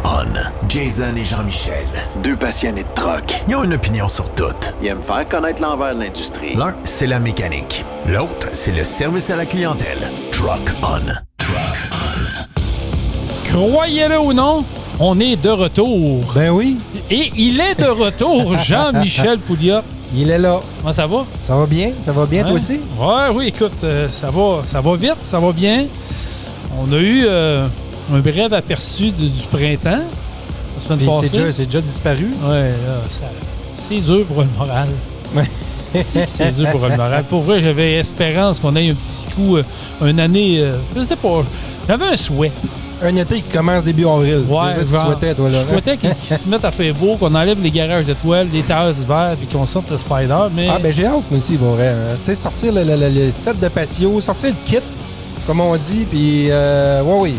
On. Jason et Jean-Michel. Deux passionnés de truck. Ils ont une opinion sur tout. Ils aiment faire connaître l'envers de l'industrie. L'un, c'est la mécanique. L'autre, c'est le service à la clientèle. Truck On. Truck On. Croyez-le ou non, on est de retour. Ben oui. Et il est de retour, Jean-Michel Pouliot. Il est là. Comment ça va? Ça va bien? Ça va bien, toi aussi? Oui, écoute, ça va vite, ça va bien. On a eu un bref aperçu du printemps la semaine passée. C'est déjà disparu? Oui, c'est dur pour le moral. Ouais. C'est dur pour le moral. Pour vrai, j'avais espérance qu'on ait un petit coup, une année, je sais pas, j'avais un souhait. Un été qui commence début avril. Ouais, c'est ça que tu souhaitais, toi, là. Je souhaitais qu'ils se mettent à faire beau, qu'on enlève les garages d'étoiles, les terres d'hiver, puis qu'on sorte le Spider. Mais... Ah, ben j'ai hâte, moi aussi, pour vrai. Tu sais, sortir le set de patio, sortir le kit, comme on dit, puis oui.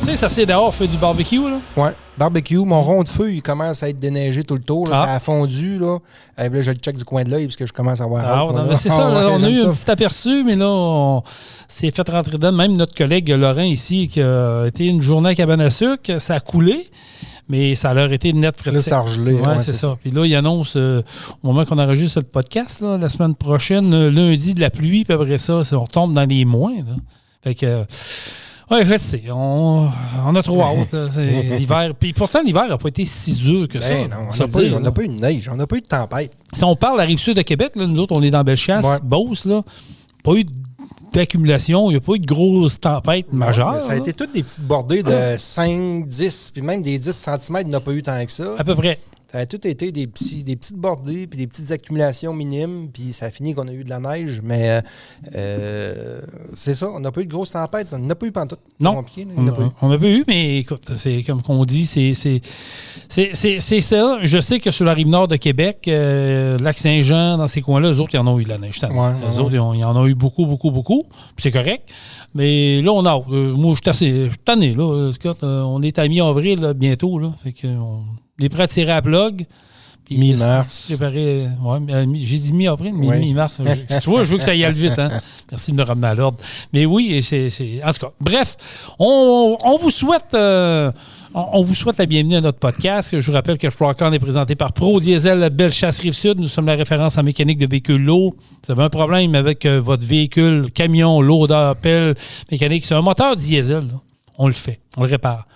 Tu sais, ça c'est dehors, fait du barbecue, là. Ouais, barbecue. Mon rond de feu, il commence à être déneigé tout le tour. Là, Ça a fondu, là. Et là, je le check du coin de l'œil, parce que je commence à avoir hâte. Non, mais c'est ça, là, on a eu un petit aperçu, mais là, on s'est fait rentrer dedans. Même notre collègue Laurent ici, qui a été une journée à cabane à sucre, ça a coulé. Mais ça a leur été net frais de là, ça a gelé. Ouais, c'est ça. Puis là, il annonce, au moment qu'on enregistre le podcast, là, la semaine prochaine, lundi, de la pluie, puis après ça, on retombe dans les moins. Là. Fait que, ouais, je sais, on a trop hâte. C'est l'hiver. Puis pourtant, l'hiver n'a pas été si dur que ça. Non, on n'a pas eu de neige, on n'a pas eu de tempête. Si on parle de la Rive-Sud de Québec, là, nous autres, on est dans Bellechasse, Beauce, là, pas eu d'accumulation, il n'y a pas eu de grosses tempêtes majeures. Ça a été toutes des petites bordées de 5, 10, puis même des 10 cm, il n'a pas eu tant que ça. À peu près. Ça a tout été des petites bordées, puis des petites accumulations minimes, puis ça a fini qu'on a eu de la neige, mais c'est ça, on n'a pas eu de grosses tempêtes, on n'a pas eu pantoute. Non, on n'a pas eu, mais écoute, c'est comme qu'on dit, c'est ça. Je sais que sur la rive nord de Québec, Lac-Saint-Jean, dans ces coins-là, eux autres, ils en ont eu de la neige. Eux autres, ils en ont eu beaucoup, puis c'est correct. Mais là, on a. Moi, je suis tanné, là. On est à mi-avril, là, bientôt, là. Fait que on est prêt à tirer à la plug. Mi-mars. J'ai dit mi-avril, mais mi-mars. Tu vois, je veux que ça y aille vite. Hein? Merci de me ramener à l'ordre. Mais oui, c'est en tout cas, bref, on vous souhaite... On vous souhaite la bienvenue à notre podcast. Je vous rappelle que Truck On est présenté par Pro Diesel Bellechasse Rive-Sud. Nous sommes la référence en mécanique de véhicules lourds. Vous avez un problème avec votre véhicule, camion, loader, pelle, mécanique. C'est un moteur diesel. Là. On le fait. On le répare.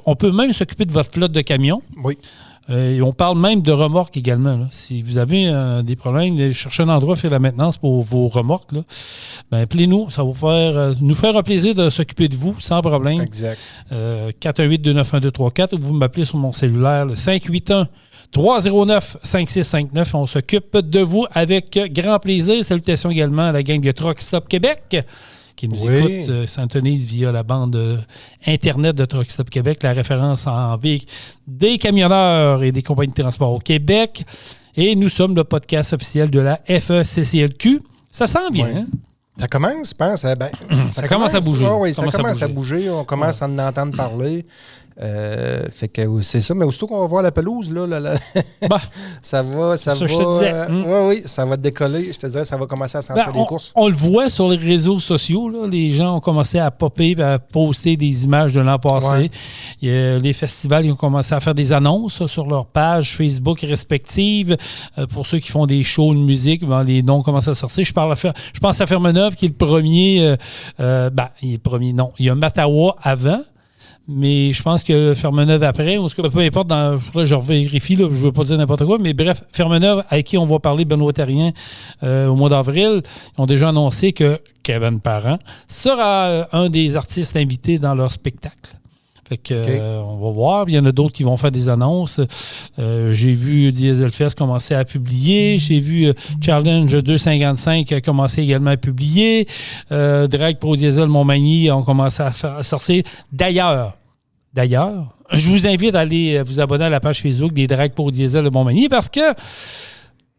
On peut même s'occuper de votre flotte de camions. Oui. Et on parle même de remorques également. Là. Si vous avez des problèmes, cherchez un endroit, faire la maintenance pour vos remorques. Là. Ben, appelez-nous. Ça va nous faire un plaisir de s'occuper de vous sans problème. Exact. 418-291-234. Vous m'appelez sur mon cellulaire, le 581-309-5659. On s'occupe de vous avec grand plaisir. Salutations également à la gang de Truck Stop Québec qui nous écoute, s'intonise via la bande Internet de Truck Stop Québec, la référence en véhicule des camionneurs et des compagnies de transport au Québec. Et nous sommes le podcast officiel de la FECCLQ. Ça sent bien, hein? Ça commence, je pense. Ça commence à bouger. Oui, ça commence à bouger. On commence à en entendre parler. Fait que c'est ça, mais aussitôt qu'on va voir la pelouse, là, ça va. Je te disais. Oui, ça va décoller. Je te dirais, ça va commencer à sentir les courses. On le voit sur les réseaux sociaux. Là, les gens ont commencé à popper, à poster des images de l'an passé. Ouais. Les festivals ils ont commencé à faire des annonces sur leur page Facebook respectives. Pour ceux qui font des shows de musique, les noms commencent à sortir. Je pense à Fermeneuve qui est le premier. Il est le premier, non. Il y a Mattawa avant. Mais je pense que Fermeneuve après, ou peu importe, je vérifie, je ne veux pas dire n'importe quoi, mais bref, Fermeneuve, avec qui on va parler, Benoît Terrien, au mois d'avril, ils ont déjà annoncé que Kevin Parent sera un des artistes invités dans leur spectacle. Fait que, on va voir. Il y en a d'autres qui vont faire des annonces. J'ai vu Dieselfest commencer à publier. J'ai vu Challenge 255 commencer également à publier. Drag Pro Diesel Montmagny ont commencé à sortir. D'ailleurs, je vous invite à aller vous abonner à la page Facebook des Drag Pro Diesel de Montmagny parce que,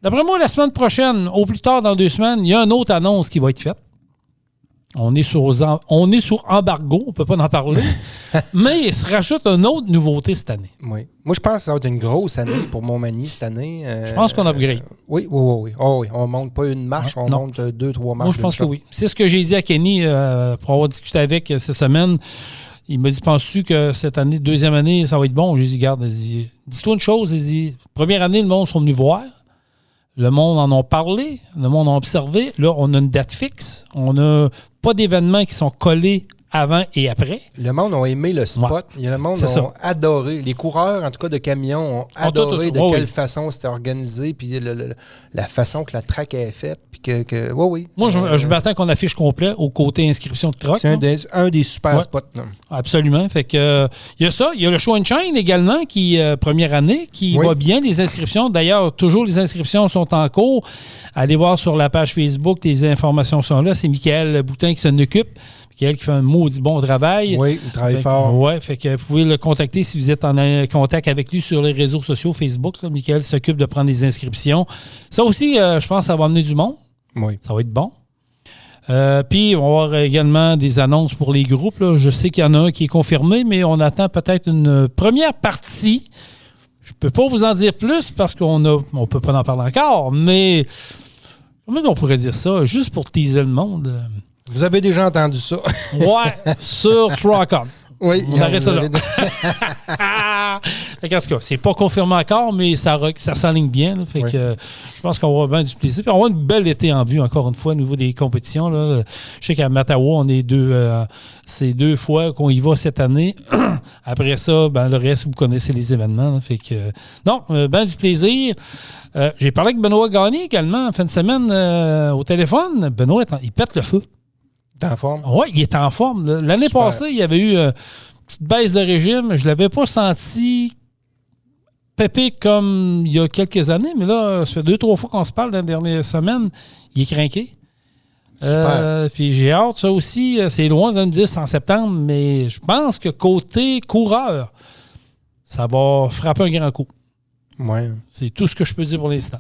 d'après moi, la semaine prochaine, au plus tard dans 2 semaines, il y a une autre annonce qui va être faite. On est sur embargo, on ne peut pas en parler, mais il se rajoute une autre nouveauté cette année. Oui. Moi, je pense que ça va être une grosse année pour Montmagny cette année. Je pense qu'on upgrade. Oui. Oh, oui. On ne monte pas une marche, on monte 2-3 marches. Moi, je pense que oui. C'est ce que j'ai dit à Kenny pour avoir discuté avec cette semaine. Il m'a dit, penses-tu que cette année, deuxième année, ça va être bon? J'ai dit, garde, dis-toi une chose. Il dit, première année, le monde sont venus voir. Le monde en a parlé. Le monde a observé. Là, on a une date fixe. On n'a pas d'événements qui sont collés avant et après. Le monde a aimé le spot. Ouais. Le monde a adoré. Les coureurs, en tout cas de camions, ont adoré de quelle façon c'était organisé, puis la façon que la track est faite. Puis oui. Moi, je m'attends qu'on affiche complet au côté inscription de truck. C'est un des super spots. Là. Absolument. Fait que il y a ça. Il y a le Show and Shine également, qui première année, qui va bien. Les inscriptions, d'ailleurs, toujours les inscriptions sont en cours. Allez voir sur la page Facebook, les informations sont là. C'est Michael Boutin qui s'en occupe. Michael qui fait un maudit bon travail. Oui, il travaille fort. Oui, fait que vous pouvez le contacter si vous êtes en contact avec lui sur les réseaux sociaux, Facebook. Là. Michael s'occupe de prendre des inscriptions. Ça aussi, je pense que ça va amener du monde. Oui. Ça va être bon. Puis, on va avoir également des annonces pour les groupes. Là. Je sais qu'il y en a un qui est confirmé, mais on attend peut-être une première partie. Je ne peux pas vous en dire plus parce qu'on ne peut pas en parler encore, mais comment on pourrait dire ça? Juste pour teaser le monde. Vous avez déjà entendu ça. Ouais, sur Truck-On. Oui, on arrête ça là. En tout cas, c'est pas confirmé encore, mais ça s'enligne bien. Là, fait que, je pense qu'on va avoir bien du plaisir. Puis on va avoir une belle été en vue, encore une fois, au niveau des compétitions. Là. Je sais qu'à Mattawa, on est c'est 2 fois qu'on y va cette année. Après ça, le reste, vous connaissez les événements. Là, fait que, bien du plaisir. J'ai parlé avec Benoît Gagné également en fin de semaine au téléphone. Benoît, il pète le feu. Il est en forme? Oui, il est en forme. L'année passée, il y avait eu une petite baisse de régime. Je ne l'avais pas senti pépé comme il y a quelques années, mais là, ça fait 2-3 fois qu'on se parle dans les dernières semaines. Il est craqué. Puis j'ai hâte, ça aussi. C'est loin de me dire c'est en septembre, mais je pense que côté coureur, ça va frapper un grand coup. Ouais. C'est tout ce que je peux dire pour l'instant.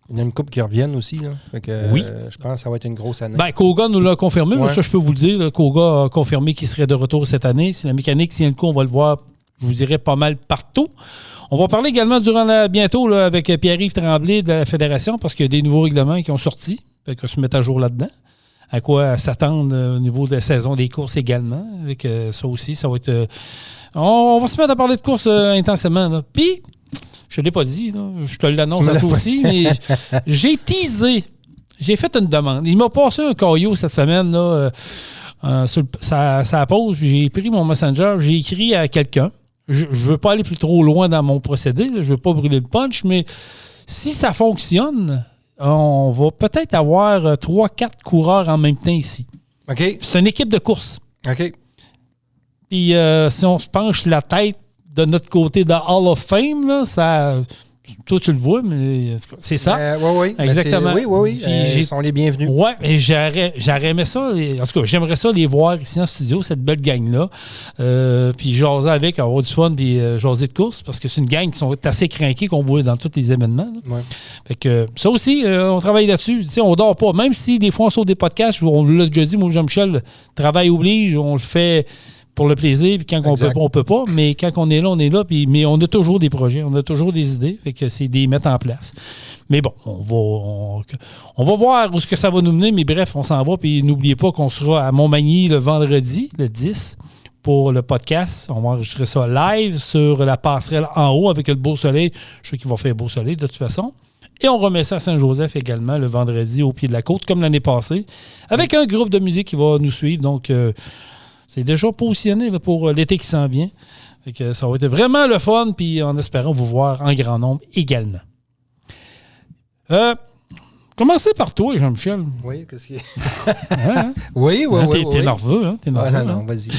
Il y a une couple qui reviennent aussi. Là. Fait que, oui. Je pense que ça va être une grosse année. Koga nous l'a confirmé. Ouais. Là, ça, je peux vous le dire. Là, Koga a confirmé qu'il serait de retour cette année. Si la mécanique tient le coup, on va le voir, je vous dirais, pas mal partout. On va parler également bientôt là, avec Pierre-Yves Tremblay de la Fédération parce qu'il y a des nouveaux règlements qui ont sorti. Fait qu'on se met à jour là-dedans. À quoi s'attendre au niveau de la saison des courses également. Avec ça aussi, ça va être... on va se mettre à parler de courses intensément. Là. Puis... je ne l'ai pas dit, là. Je te l'annonce à toi aussi, mais j'ai teasé. J'ai fait une demande. Il m'a passé un caillou cette semaine là, sur sa pause. J'ai pris mon Messenger, j'ai écrit à quelqu'un. Je ne veux pas aller plus trop loin dans mon procédé, là. Je ne veux pas brûler le punch, mais si ça fonctionne, on va peut-être avoir 3-4 coureurs en même temps ici. OK. C'est une équipe de course. OK. Puis si on se penche la tête de notre côté de Hall of Fame, là, ça... Toi, tu le vois, mais c'est ça. Oui. Exactement. Oui. Ils sont les bienvenus. Oui, et j'aurais aimé ça. En tout cas, j'aimerais ça les voir ici en studio, cette belle gang-là. Puis jaser avec, avoir du fun, puis jaser de course, parce que c'est une gang qui sont assez craqués qu'on voit dans tous les événements. Ouais. Fait que ça aussi, on travaille là-dessus. Tu sais, on dort pas. Même si des fois on sort des podcasts, on l'a déjà dit, moi, Jean-Michel, travail oblige, on le fait pour le plaisir, puis quand on peut pas, on peut pas. Mais quand on est là, on est là. Mais on a toujours des projets, on a toujours des idées. Fait que c'est des mettre en place. Mais bon, on va voir où est-ce que ça va nous mener. Mais bref, on s'en va. Puis n'oubliez pas qu'on sera à Montmagny le vendredi, le 10, pour le podcast. On va enregistrer ça live sur la passerelle en haut avec le beau soleil. Je sais qu'il va faire beau soleil de toute façon. Et on remet ça à Saint-Joseph également le vendredi au pied de la côte, comme l'année passée, avec un groupe de musique qui va nous suivre. Donc, c'est déjà positionné là, pour l'été qui s'en vient. Fait que ça va être vraiment le fun, puis en espérant vous voir en grand nombre également. Commencez par toi, Jean-Michel. Oui, qu'est-ce qu'il y a? Hein? Oui. T'es nerveux, hein? T'es nerveux, non, vas-y.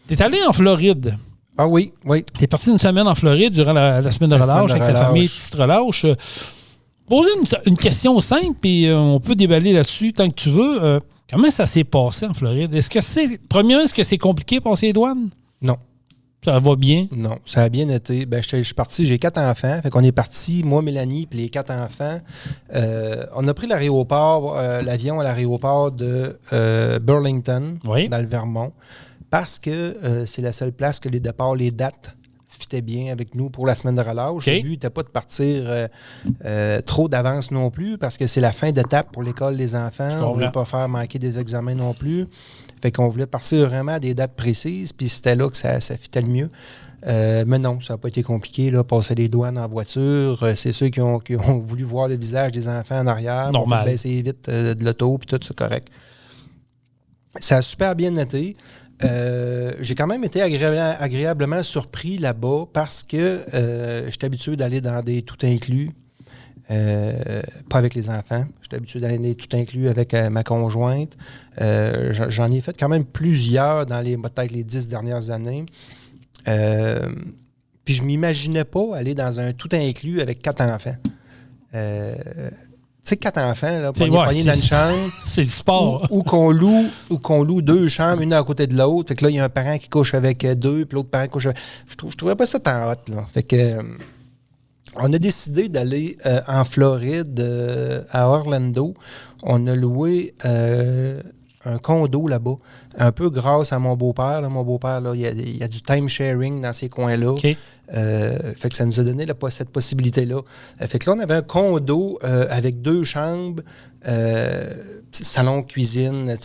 T'es allé en Floride. Ah oui. T'es parti une semaine en Floride durant la semaine de relâche avec la famille Petite Relâche. Poser une question simple, puis on peut déballer là-dessus tant que tu veux. Comment ça s'est passé en Floride? Est-ce que c'est compliqué passer les douanes? Non. Ça va bien? Non, ça a bien été. Je suis parti, j'ai 4 enfants. Fait qu'on est parti, moi, Mélanie, puis les 4 enfants. On a pris l'avion à l'aéroport de Burlington, dans le Vermont, parce que c'est la seule place que les dates fitaient bien avec nous pour la semaine de relâche. Okay. Le but n'était pas de partir trop d'avance non plus, parce que c'est la fin d'étape pour l'école des enfants. On ne veut pas faire manquer des examens non plus. Fait qu'on voulait partir vraiment à des dates précises, puis c'était là que ça fitait le mieux. Mais non, ça n'a pas été compliqué, là, passer les douanes en voiture. C'est ceux qui ont voulu voir le visage des enfants en arrière. Normal. On fait baisser vite de l'auto, puis tout, c'est correct. Ça a super bien été. J'ai quand même été agréablement surpris là-bas parce que j'étais habitué d'aller dans des tout inclus. Pas avec les enfants. J'étais habitué d'aller dans des tout inclus avec ma conjointe. J'en ai fait quand même plusieurs dans peut-être les 10 dernières années. Puis je m'imaginais pas aller dans un tout inclus avec 4 enfants. Tu sais, 4 enfants, là, pognés dans une chambre. C'est du sport. Ou qu'on loue 2 chambres, une à côté de l'autre. Fait que là, il y a un parent qui couche avec 2, puis l'autre parent couche avec... Je trouvais pas ça tant hot, là. Fait que... on a décidé d'aller en Floride, à Orlando. On a loué un condo là-bas, un peu grâce à mon beau-père. Là. Mon beau-père, là, il y a du time sharing dans ces coins-là. Okay. Fait que ça nous a donné cette possibilité-là. Fait que là, on avait un condo avec 2 chambres, salon, cuisine,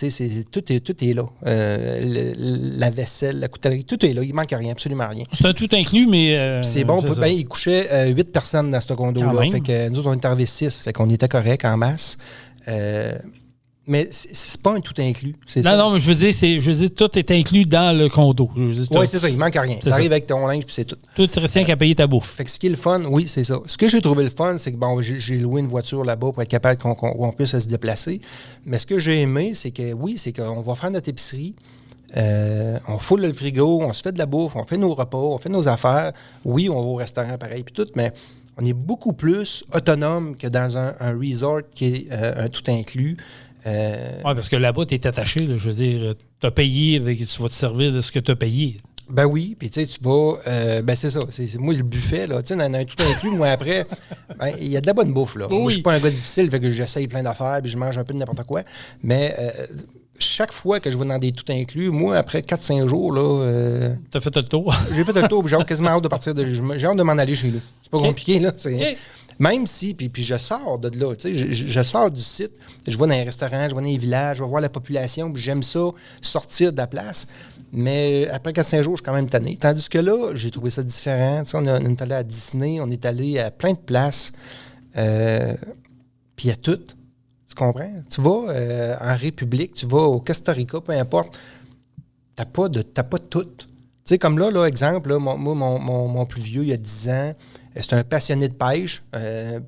tout est là. La vaisselle, la coutellerie, tout est là. Il manque rien, absolument rien. C'est un tout inclus, mais... c'est bon. Il couchait 8 personnes dans ce condo-là. Fait que nous autres, on était arrivés 6. Fait qu'on était correct en masse. Mais c'est pas un tout inclus. Non, mais je veux dire, tout est inclus dans le condo. Oui, c'est ça, il manque rien. Tu arrives avec ton linge, puis c'est tout. Tout reste rien qu'à payer ta bouffe. Fait que ce qui est le fun, oui, c'est ça. Ce que j'ai trouvé le fun, c'est que j'ai loué une voiture là-bas pour être capable qu'on puisse se déplacer. Mais ce que j'ai aimé, c'est qu'on va faire notre épicerie. On foule le frigo, on se fait de la bouffe, on fait nos repas, on fait nos affaires. Oui, on va au restaurant pareil, puis tout, mais on est beaucoup plus autonome que dans un resort qui est un tout inclus. Oui, parce que là-bas, tu es attaché. Là, je veux dire, tu as payé, tu vas te servir de ce que tu as payé. Ben oui, puis tu sais, tu vas... c'est ça. C'est moi, le buffet, là, tu sais, dans un tout inclus, moi, après, il y a de la bonne bouffe, là. Oui. Moi, je suis pas un gars difficile, fait que j'essaye plein d'affaires, puis je mange un peu de n'importe quoi. Mais chaque fois que je vais dans des tout inclus, moi, après 4-5 jours, là... T'as fait le tour? J'ai fait le tour, puis j'ai quasiment hâte de partir. J'ai hâte de m'en aller chez nous. C'est pas compliqué, là. Même si, puis je sors de là, tu sais, je sors du site, je vais dans les restaurants, je vais dans les villages, je vais voir la population, puis j'aime ça, sortir de la place. Mais après 4-5 jours, je suis quand même tanné. Tandis que là, j'ai trouvé ça différent. Tu sais, on est allé à Disney, on est allé à plein de places, puis il y a tout. Tu comprends? Tu vas en République, tu vas au Costa Rica, peu importe, t'as pas de tout. Tu sais, comme là, exemple, là, mon plus vieux, il y a 10 ans, c'est un passionné de pêche,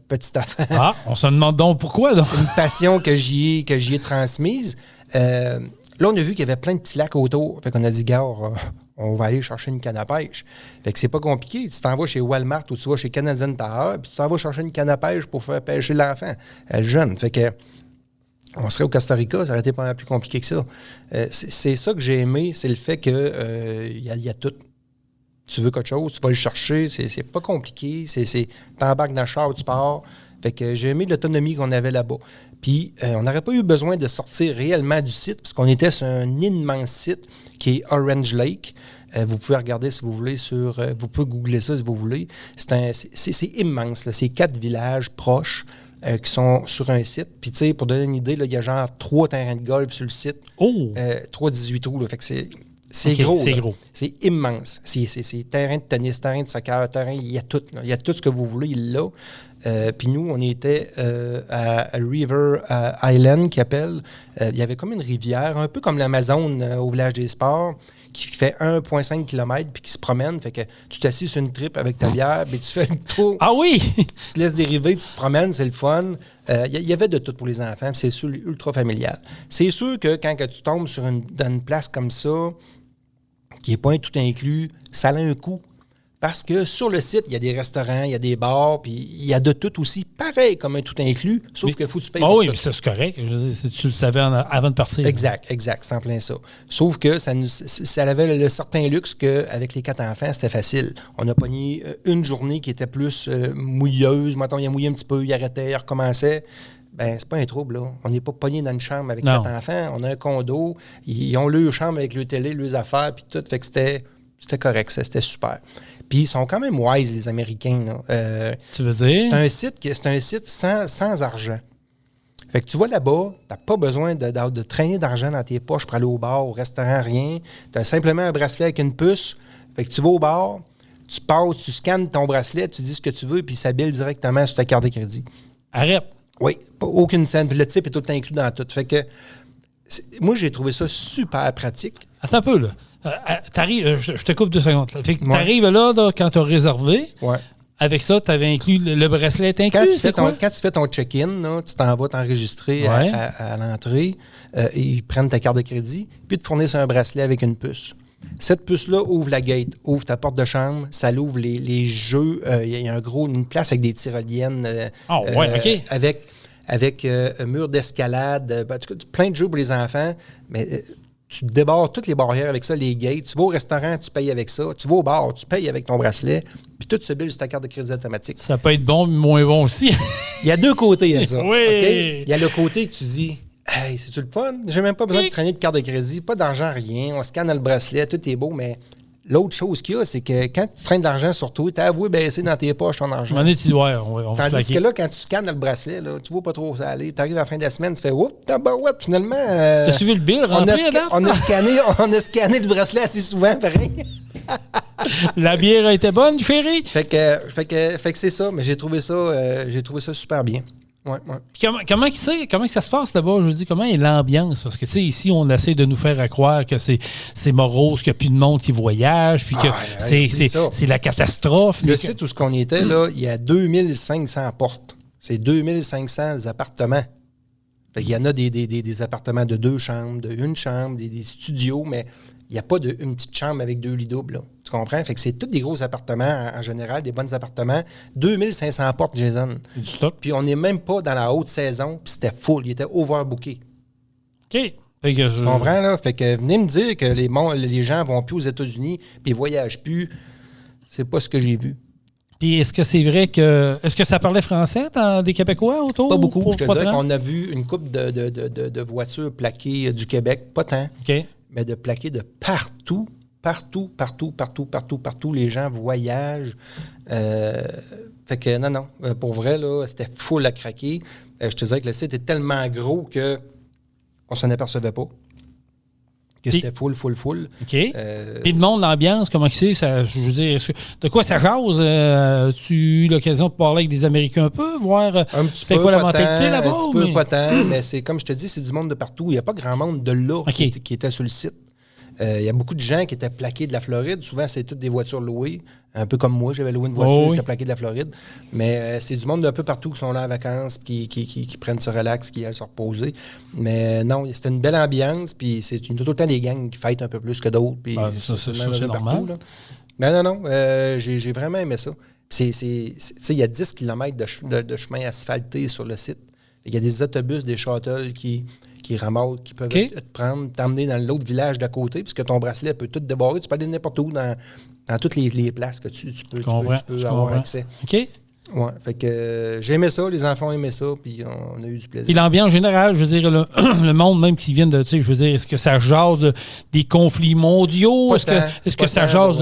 petite affaire. Ah, on se demande donc pourquoi, donc. Une passion que j'y ai transmise. Là, on a vu qu'il y avait plein de petits lacs autour. Fait qu'on a dit, gars, on va aller chercher une canne à pêche. Fait que c'est pas compliqué. Tu t'en vas chez Walmart ou tu vas chez Canadian Tire, puis tu t'en vas chercher une canne à pêche pour faire pêcher l'enfant, le jeune. Fait que on serait au Costa Rica, ça aurait été pas mal plus compliqué que ça. C'est ça que j'ai aimé, c'est le fait que y a tout. Tu veux quelque chose, tu vas le chercher, c'est pas compliqué, t'embarques dans le char, tu pars. Fait que j'ai aimé l'autonomie qu'on avait là-bas. Puis, on n'aurait pas eu besoin de sortir réellement du site, parce qu'on était sur un immense site qui est Orange Lake. Vous pouvez regarder si vous voulez vous pouvez googler ça si vous voulez. C'est immense, là. C'est 4 villages proches qui sont sur un site. Puis, tu sais, pour donner une idée, il y a genre 3 terrains de golf sur le site. Oh! 3 18 trous, là. Fait que c'est okay, gros. C'est gros. C'est immense. C'est terrain de tennis, terrain de soccer, il y a tout. Là. Il y a tout ce que vous voulez, il l'a. Puis nous, on était à River Island, qui appelle. Il y avait comme une rivière, un peu comme l'Amazon au village des sports, qui fait 1,5 km puis qui se promène. Fait que tu t'assis sur une tripe avec ta bière, puis tu fais le tour. Ah oui! Tu te laisses dériver, puis tu te promènes, c'est le fun. Il y avait de tout pour les enfants, c'est sûr, ultra familial. C'est sûr que quand tu tombes dans une place comme ça, qui n'est pas un tout inclus, ça a un coût. Parce que sur le site, il y a des restaurants, il y a des bars, puis il y a de tout aussi, pareil comme un tout inclus, sauf que faut que tu payes. Ah oui, mais c'est correct. Je veux dire, si tu le savais avant de partir. Exact, c'est en plein ça. Sauf que ça avait le certain luxe qu'avec les 4 enfants, c'était facile. On a pogné une journée qui était plus mouilleuse. Mettons, il a mouillé un petit peu, il arrêtait, il recommençait. Ben, c'est pas un trouble, là. On n'est pas pogné dans une chambre avec 4 enfants. On a un condo. Ils ont leur chambre avec leur télé, leurs affaires, puis tout. Fait que c'était correct, c'était super. Puis ils sont quand même wise, les Américains, là. Tu veux dire? C'est un site sans argent. Fait que tu vas là-bas, tu n'as pas besoin de traîner d'argent dans tes poches pour aller au bar, au restaurant, rien. Tu as simplement un bracelet avec une puce. Fait que tu vas au bar, tu passes, tu scannes ton bracelet, tu dis ce que tu veux, puis ça bille directement sur ta carte de crédit. Arrête. Oui, aucune scène. Puis le type est tout inclus dans tout. Fait que moi, j'ai trouvé ça super pratique. Attends un peu, là. T'arrives, je te coupe 2 secondes. Là. Fait que t'arrives là, quand tu as réservé. Ouais. Avec ça, tu avais inclus le bracelet inclus, quand tu fais ton check-in, là, tu t'en vas t'enregistrer à l'entrée, ils prennent ta carte de crédit, puis ils te fournissent un bracelet avec une puce. Cette puce-là ouvre la gate, ouvre ta porte de chambre, ça l'ouvre les jeux. Il y a une place avec des tyroliennes. Avec mur d'escalade, plein de jeux pour les enfants, mais tu débarres toutes les barrières avec ça, les gates. Tu vas au restaurant, tu payes avec ça. Tu vas au bar, tu payes avec ton bracelet. Puis tout se bille sur ta carte de crédit automatique. Ça peut être bon, mais moins bon aussi. Il y a 2 côtés à ça. Oui. Okay? Il y a le côté que tu dis, hey, c'est-tu le fun? J'ai même pas besoin de traîner de carte de crédit, pas d'argent, rien. On scanne le bracelet, tout est beau, mais l'autre chose qu'il y a, c'est que quand tu traînes de l'argent sur toi, tu as avoué baisser dans tes poches ton argent. On Tandis que là, quand tu scannes le bracelet, là, tu vois pas trop où ça aller. Tu arrives à la fin de la semaine, tu fais oups, finalement. T'as suivi le bill, rentré, on a scanné le bracelet assez souvent, pareil. La bière a été bonne, chérie? Fait que c'est ça, mais j'ai trouvé ça super bien. Ouais. Comment que ça se passe là-bas? Je veux dire, comment est l'ambiance? Parce que, tu sais, ici, on essaie de nous faire croire que c'est morose, qu'il n'y a plus de monde qui voyage, puis que c'est la catastrophe. Le site où on était, là, il y a 2500 portes. C'est 2500 appartements. Fait qu'il y en a des appartements de 2 chambres, de 1 chambre, des studios, mais il n'y a pas une petite chambre avec 2 lits doubles. Là. Tu comprends? Fait que c'est tous des gros appartements en général, des bons appartements. 2500 portes, Jason. Du stock. Puis on n'est même pas dans la haute saison, puis c'était full. Il était overbooké. OK. Tu comprends, là? Fait que venez me dire que les gens vont plus aux États-Unis, puis ils voyagent plus. C'est pas ce que j'ai vu. Puis est-ce que c'est vrai que... Est-ce que ça parlait français, des Québécois autour? Pas beaucoup. Je te dirais qu'on a vu une couple de voitures plaquées du Québec. Pas tant. OK. Mais de plaquer de partout. Les gens voyagent. Fait que non. Pour vrai, là, c'était full à craquer. Je te dirais que le site est tellement gros qu'on s'en apercevait pas. Que c'était full. OK. Puis le monde, l'ambiance, comment c'est? Je veux dire, de quoi ça jase? As-tu eu l'occasion de parler avec des Américains un peu, voir c'est quoi la mentalité là-bas? Un petit peu, pas tant, mais c'est comme je te dis, c'est du monde de partout. Il n'y a pas grand monde de là qui était sur le site. Il y a beaucoup de gens qui étaient plaqués de la Floride. Souvent, c'est toutes des voitures louées. Un peu comme moi, j'avais loué une voiture qui était plaquée de la Floride. Mais c'est du monde d'un peu partout qui sont là en vacances, qui prennent ce relax, qui aillent se reposer. Mais non, c'était une belle ambiance. Puis c'est tout le temps des gangs qui fêtent un peu plus que d'autres. Puis c'est normal. Là. Mais non, j'ai vraiment aimé ça. Il y a 10 km de chemin asphalté sur le site. Il y a des autobus, des shuttles qui ramassent, qui peuvent te prendre, t'emmener dans l'autre village d'à côté, puisque ton bracelet peut tout débarrer. Tu peux aller n'importe où dans toutes les places que tu peux avoir accès. OK. Ouais, fait que j'ai aimé ça, les enfants aimaient ça, puis on a eu du plaisir. Puis l'ambiance générale, je veux dire, le monde même qui vient de, tu sais, je veux dire, est-ce que ça jase des conflits mondiaux? Est-ce que ça jase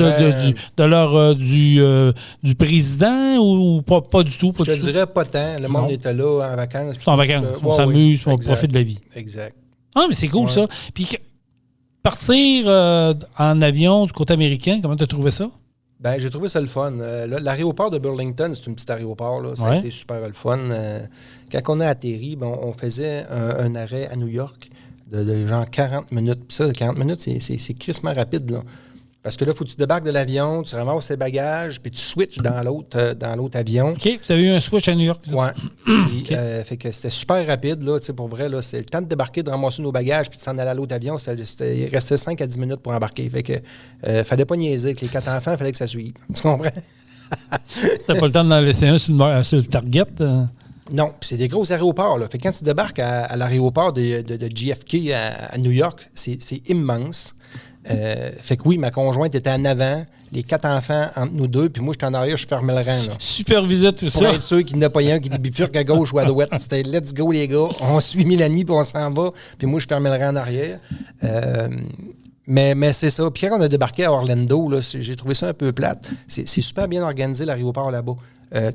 du président ou pas du tout? Je te dirais pas tant. Le monde était là en vacances. C'est en vacances. On s'amuse, on profite de la vie. Exact. Ah, mais c'est cool ça. Puis partir en avion du côté américain, comment tu as trouvé ça? Ben, j'ai trouvé ça le fun. L'aéroport de Burlington, c'est un petit aéroport. Là. Ça a été super le fun. Quand on a atterri, on faisait un arrêt à New York de genre 40 minutes. Puis ça, 40 minutes, c'est crissement rapide. Là. Parce que là, il faut que tu débarques de l'avion, tu ramasses tes bagages, puis tu switches dans l'autre avion. OK. Vous avez eu un switch à New York? Oui. Fait que c'était super rapide. Là, pour vrai, là, c'est le temps de débarquer, de ramasser nos bagages, puis de s'en aller à l'autre avion. Il restait 5 à 10 minutes pour embarquer. Fait que fallait pas niaiser. Avec les 4 enfants, il fallait que ça suive. Tu comprends? T'as pas le temps d'en laisser un sur le target? Non, puis c'est des gros aéroports. Là. Fait que quand tu débarques à l'aéroport de JFK à New York, c'est immense. Fait que oui, ma conjointe était en avant, les 4 enfants entre nous deux, puis moi, j'étais en arrière, je fermais le rang. Là. Supervisais tout ça. Pour être sûr qu'il n'y en a pas un qui bifurque à gauche ou à droite. C'était let's go, les gars. On suit Mélanie, puis on s'en va. Puis moi, je fermais le rang en arrière. Mais c'est ça. Puis quand on a débarqué à Orlando, là, j'ai trouvé ça un peu plate. C'est super bien organisé, l'aéroport là-bas.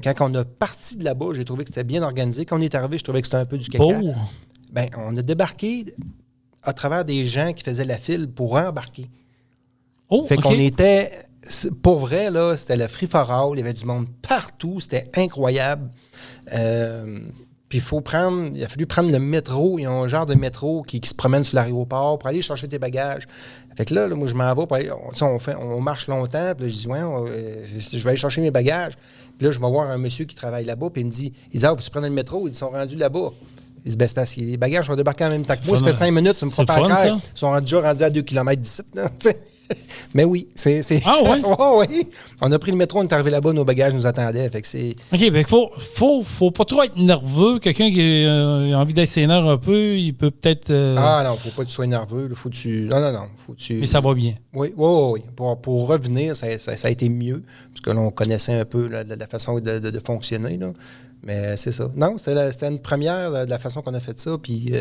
Quand on a parti de là-bas, j'ai trouvé que c'était bien organisé. Quand on est arrivé, je trouvais que c'était un peu du caca. Oh. Ben, on a débarqué à travers des gens qui faisaient la file pour embarquer. Oh, fait qu'on était... Pour vrai, là, c'était le free for all. Il y avait du monde partout. C'était incroyable. Puis il a fallu prendre le métro. Il y a un genre de métro qui se promène sur l'aéroport pour aller chercher tes bagages. Fait que là moi, je m'en vais pour aller... On marche longtemps. Puis là, je dis, je vais aller chercher mes bagages. Puis là, je vais voir un monsieur qui travaille là-bas. Puis il me dit, tu prends le métro? Ils sont rendus là-bas. Il se baisse parce que les bagages sont débarqués en même temps que moi. Ça fait 5 minutes, tu me feras pas faire. Ils sont déjà rendus à 2 km d'ici. Mais oui, c'est... Ah oui? Oui. On a pris le métro, on est arrivé là-bas, nos bagages nous attendaient. Fait que c'est... OK, fait faut pas trop être nerveux. Quelqu'un qui a envie d'être sénère un peu, il peut peut-être... Ah non, faut pas que tu sois nerveux. Faut que tu... Non. Faut que tu... Mais ça va bien. Oui. Pour revenir, ça a été mieux, parce que l'on connaissait un peu la façon de fonctionner, là. Mais c'est ça. Non, c'était une première de la façon qu'on a fait ça, puis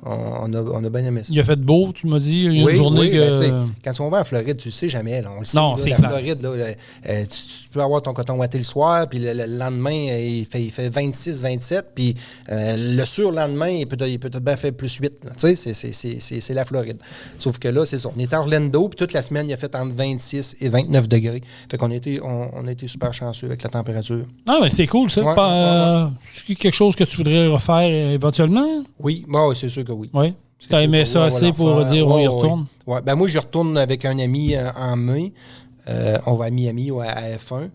on a bien aimé ça. Il a fait beau, tu m'as dit, il y a une journée que... Ben, quand on va en Floride, tu le sais jamais, là, on le sait. Non, là, c'est la clair. Floride, là, tu peux avoir ton coton ouaté le soir, puis le lendemain, il fait 26, 27, puis le surlendemain, il peut être bien fait plus 8. Tu sais, c'est la Floride. Sauf que là, c'est ça. On était à Orlando, puis toute la semaine, il a fait entre 26 et 29 degrés. Fait qu'on on a été super chanceux avec la température. Ah, mais c'est cool, ça. C'est quelque chose que tu voudrais refaire éventuellement? Oui, c'est sûr que oui. Oui. Tu as aimé ça assez pour dire on y retourne? Oui. Ben moi, j'y retourne avec un ami en mai. On va à Miami ou à F1.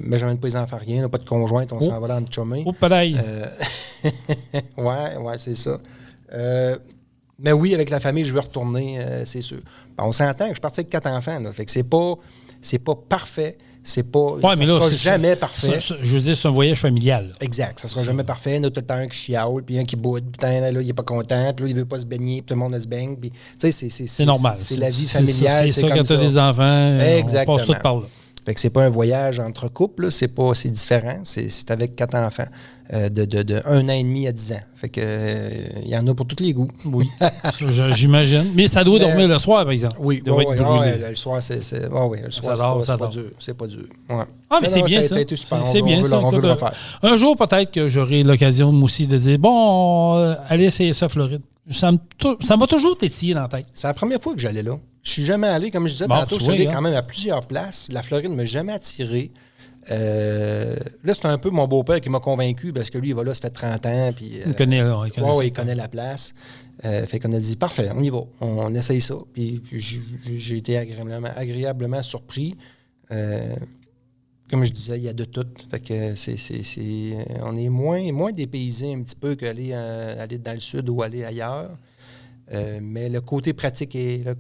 Mais j'emmène pas les enfants, rien. Pas de conjointe, on s'en va dans le chumé. Oh, pareil. Ouais, c'est ça. Mais oui, avec la famille, je veux retourner, c'est sûr. Ben, on s'entend que je suis parti avec 4 enfants. Là, fait que c'est pas parfait. Ça ne sera jamais parfait. Je veux dire, c'est un voyage familial. Là. Exact. Ça ne sera jamais parfait. Il y en a tout le temps un qui chiale, puis un qui boude, puis là, il n'est pas content, puis là, il ne veut pas se baigner, puis tout le monde se baigne. Puis, c'est normal. C'est la vie familiale. C'est ça, quand tu as des enfants, exactement. On passe tout par là. Fait que c'est pas un voyage entre couples, là, c'est différent. C'est avec 4 enfants de 1 an et demi à 10 ans. Fait que il y en a pour tous les goûts. Oui, j'imagine. Mais ça doit dormir le soir, par exemple. Oui, le soir, c'est pas dur. C'est pas dur. Ouais. Ah, mais c'est bien ça. C'est bien ça. On veut le refaire. Un jour, peut-être que j'aurai l'occasion, moi aussi, de dire, allez essayer ça, Floride. Ça m'a toujours tétillé dans la tête. C'est la première fois que j'allais là. Je suis jamais allé, comme je disais tantôt, je suis allé quand même à plusieurs places. La Floride ne m'a jamais attiré. Là, c'est un peu mon beau-père qui m'a convaincu parce que lui, il va là, ça fait 30 ans. Puis, il connaît la place. Fait qu'on a dit, parfait, on y va. On essaye ça. Puis j'ai été agréablement surpris. Comme je disais, il y a de tout. Fait que on est moins dépaysé un petit peu qu'aller dans le sud ou aller ailleurs. Mais le côté pratique est là.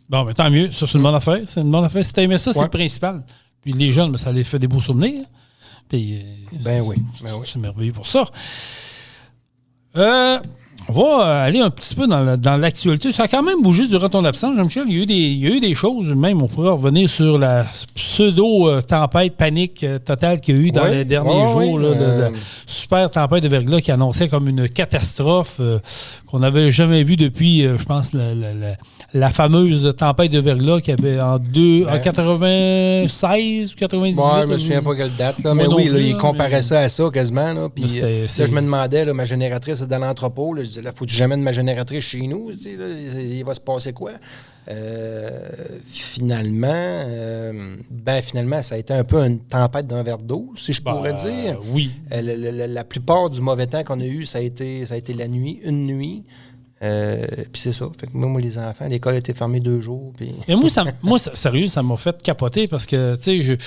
Bon, mais tant mieux. Ça, c'est une bonne affaire. C'est une bonne affaire. Si tu aimais ça, c'est le principal. Puis les jeunes, ça les fait des beaux souvenirs. Puis, oui. C'est merveilleux pour ça. On va aller un petit peu dans l'actualité. Ça a quand même bougé durant ton absence, Jean-Michel. Il y a eu des choses, même on pourrait revenir sur la pseudo-tempête panique totale qu'il y a eu dans les derniers jours. La super tempête de verglas qui annonçait comme une catastrophe qu'on n'avait jamais vue depuis, je pense, la fameuse tempête de verglas qu'il y avait en 96 ou 98. Moi, je me souviens pas quelle date. Là, mais oui, il comparait ça à ça quasiment. Là, puis je me demandais, là, ma génératrice est dans l'entrepôt. Là, je disais, faut que j'amène ma génératrice chez nous. Il va se passer quoi? Finalement, ça a été un peu une tempête d'un verre d'eau, si je pourrais dire. Oui. La plupart du mauvais temps qu'on a eu, ça a été la nuit, une nuit. Puis c'est ça. Fait que moi, les enfants, l'école a été fermée 2 jours. Puis... Et sérieux, ça m'a fait capoter parce que, tu sais,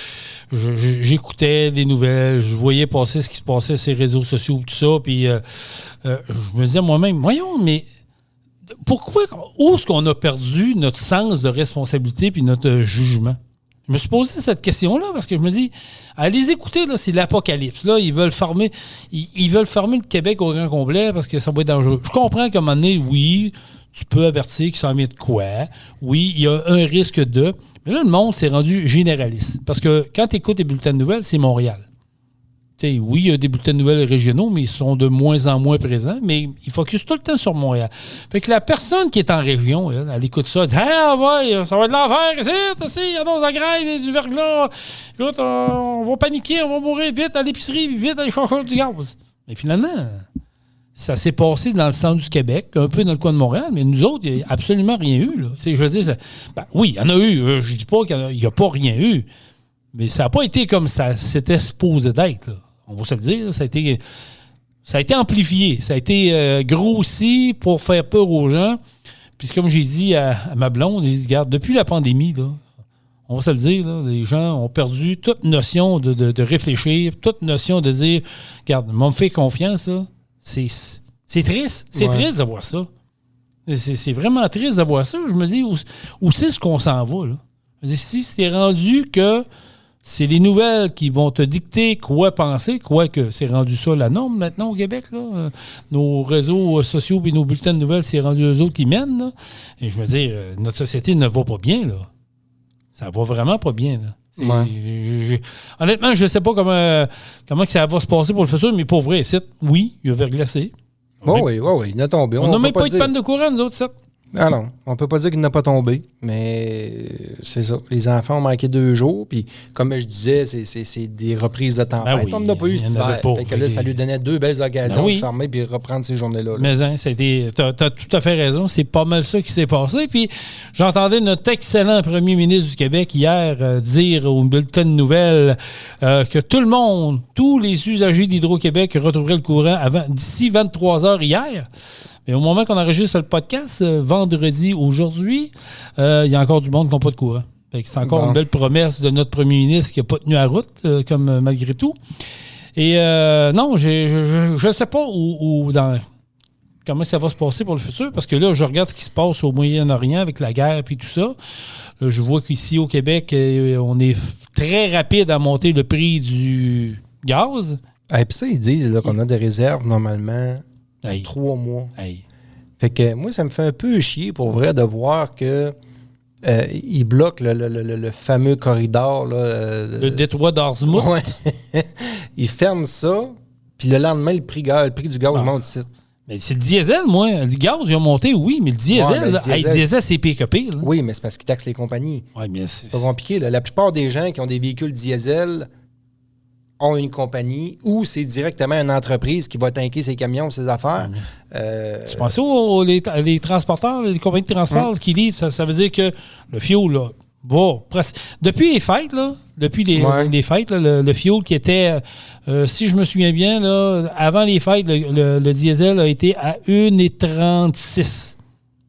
j'écoutais des nouvelles, je voyais passer ce qui se passait sur les réseaux sociaux, tout ça, puis je me disais moi-même, voyons, mais pourquoi, où est-ce qu'on a perdu notre sens de responsabilité puis notre jugement? Je me suis posé cette question-là parce que je me dis, à les écouter, là, c'est l'apocalypse. Là, ils veulent fermer le Québec au grand complet parce que ça va être dangereux. Je comprends qu'à un moment donné, oui, tu peux avertir qu'il s'en vient de quoi. Oui, il y a un risque de... Mais là, le monde s'est rendu généraliste. Parce que quand tu écoutes les bulletins de nouvelles, c'est Montréal. Oui, il y a des bulletins de nouvelles régionaux, mais ils sont de moins en moins présents. Mais ils focusent tout le temps sur Montréal. Fait que la personne qui est en région, elle écoute ça, elle dit « Ah ouais, ça va être l'enfer ici, il y a la grève, il y a du verglas. Écoute, on va paniquer, on va mourir vite à l'épicerie, vite aller chercher du gaz. » Mais finalement, ça s'est passé dans le centre du Québec, un peu dans le coin de Montréal, mais nous autres, il n'y a absolument rien eu. Là. Je veux dire, oui, il y en a eu. Je ne dis pas qu'il n'y a pas rien eu. Mais ça n'a pas été comme ça c'était supposé d'être. Là. On va se le dire, ça a été amplifié, ça a été grossi pour faire peur aux gens. Puis comme j'ai dit à ma blonde, j'ai dit, regarde, depuis la pandémie, là, on va se le dire, là, les gens ont perdu toute notion de réfléchir, toute notion de dire, regarde, on me fait confiance, là. C'est triste. C'est triste de voir ça. C'est vraiment triste de voir ça. Je me dis, où c'est ce qu'on s'en va, là? Je me dis, si c'est rendu que c'est les nouvelles qui vont te dicter quoi penser, quoique c'est rendu ça la norme maintenant au Québec. Là. Nos réseaux sociaux et nos bulletins de nouvelles, c'est rendu eux autres qui mènent. Là. Et je veux dire, notre société ne va pas bien. Là. Ça va vraiment pas bien. Là. Honnêtement, je ne sais pas comment que ça va se passer pour le futur, mais pour vrai, oui, il a verglacé. Oui, il a tombé. On n'a même pas eu de panne de courant, nous autres, ça. Ah non, on peut pas dire qu'il n'a pas tombé, mais c'est ça. Les enfants ont manqué 2 jours, puis comme je disais, c'est des reprises de tempête. On n'a pas eu cet hiver. Fait que là, ça lui donnait 2 belles occasions de fermer puis reprendre ces journées-là. Mais t'as tout à fait raison. C'est pas mal ça qui s'est passé. Puis j'entendais notre excellent premier ministre du Québec hier dire au bulletin de nouvelles que tout le monde, tous les usagers d'Hydro-Québec retrouveraient le courant d'ici 23 heures hier. Mais au moment qu'on enregistre le podcast, vendredi, aujourd'hui, il y a encore du monde qui n'a pas de courant. Fait que c'est encore une belle promesse de notre premier ministre qui n'a pas tenu la route, comme malgré tout. Et non, je ne sais pas comment ça va se passer pour le futur, parce que là, je regarde ce qui se passe au Moyen-Orient avec la guerre et tout ça. Là, je vois qu'ici au Québec, on est très rapide à monter le prix du gaz. Et puis ça, ils disent là, qu'on a des réserves normalement... 3 mois. Fait que moi, ça me fait un peu chier pour vrai de voir que ils bloquent le fameux corridor. Là, le détroit d'Ormuz. Ouais. Ils ferment ça, puis le lendemain, le prix du gaz monte ici. Mais c'est le diesel, moi. Le gaz, ils ont monté, oui, mais le diesel, le diesel c'est pire que pire. Là. Oui, mais c'est parce qu'ils taxent les compagnies. Ouais, mais c'est pas compliqué. Là. La plupart des gens qui ont des véhicules diesel ont une compagnie ou c'est directement une entreprise qui va tanker ses camions, ses affaires. Tu pensais les transporteurs, les compagnies de transport qui lisent, ça veut dire que le fioul, là, depuis les fêtes, là, les fêtes, là, le fioul qui était, si je me souviens bien, là, avant les fêtes, le diesel a été à 1,36.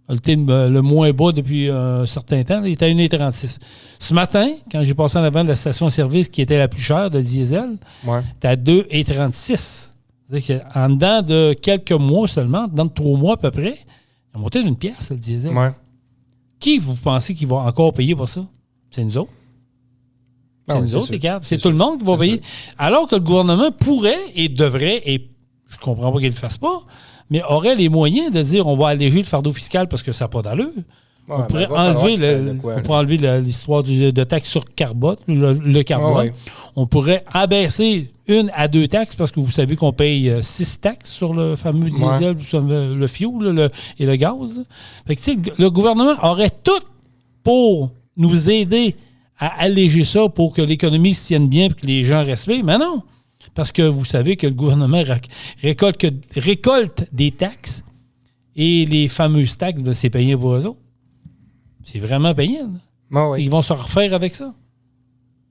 Le moins bas depuis un certain temps, il était à 1,36. Ce matin, quand j'ai passé en avant de la station-service qui était la plus chère de diesel, c'était à 2,36. C'est-à-dire qu'en dedans de quelques mois seulement, dans 3 mois à peu près, il a monté d'une pièce, le diesel. Ouais. Qui vous pensez qui va encore payer pour ça? C'est nous autres. C'est nous autres, les gars. C'est tout le monde qui va payer. Alors que le gouvernement pourrait et devrait, et je comprends pas qu'il ne le fasse pas, mais aurait les moyens de dire on va alléger le fardeau fiscal parce que ça n'a pas d'allure. Ouais, on pourrait enlever l'histoire de taxes sur carbone, le carbone. Ouais. On pourrait abaisser 1 à 2 taxes parce que vous savez qu'on paye 6 taxes sur le fameux diesel, sur le fioul et le gaz. Fait que, le gouvernement aurait tout pour nous aider à alléger ça pour que l'économie se tienne bien et que les gens respectent. Mais non! Parce que vous savez que le gouvernement récolte des taxes et les fameuses taxes, c'est payé pour eux autres. C'est vraiment payant. Ils vont se refaire avec ça.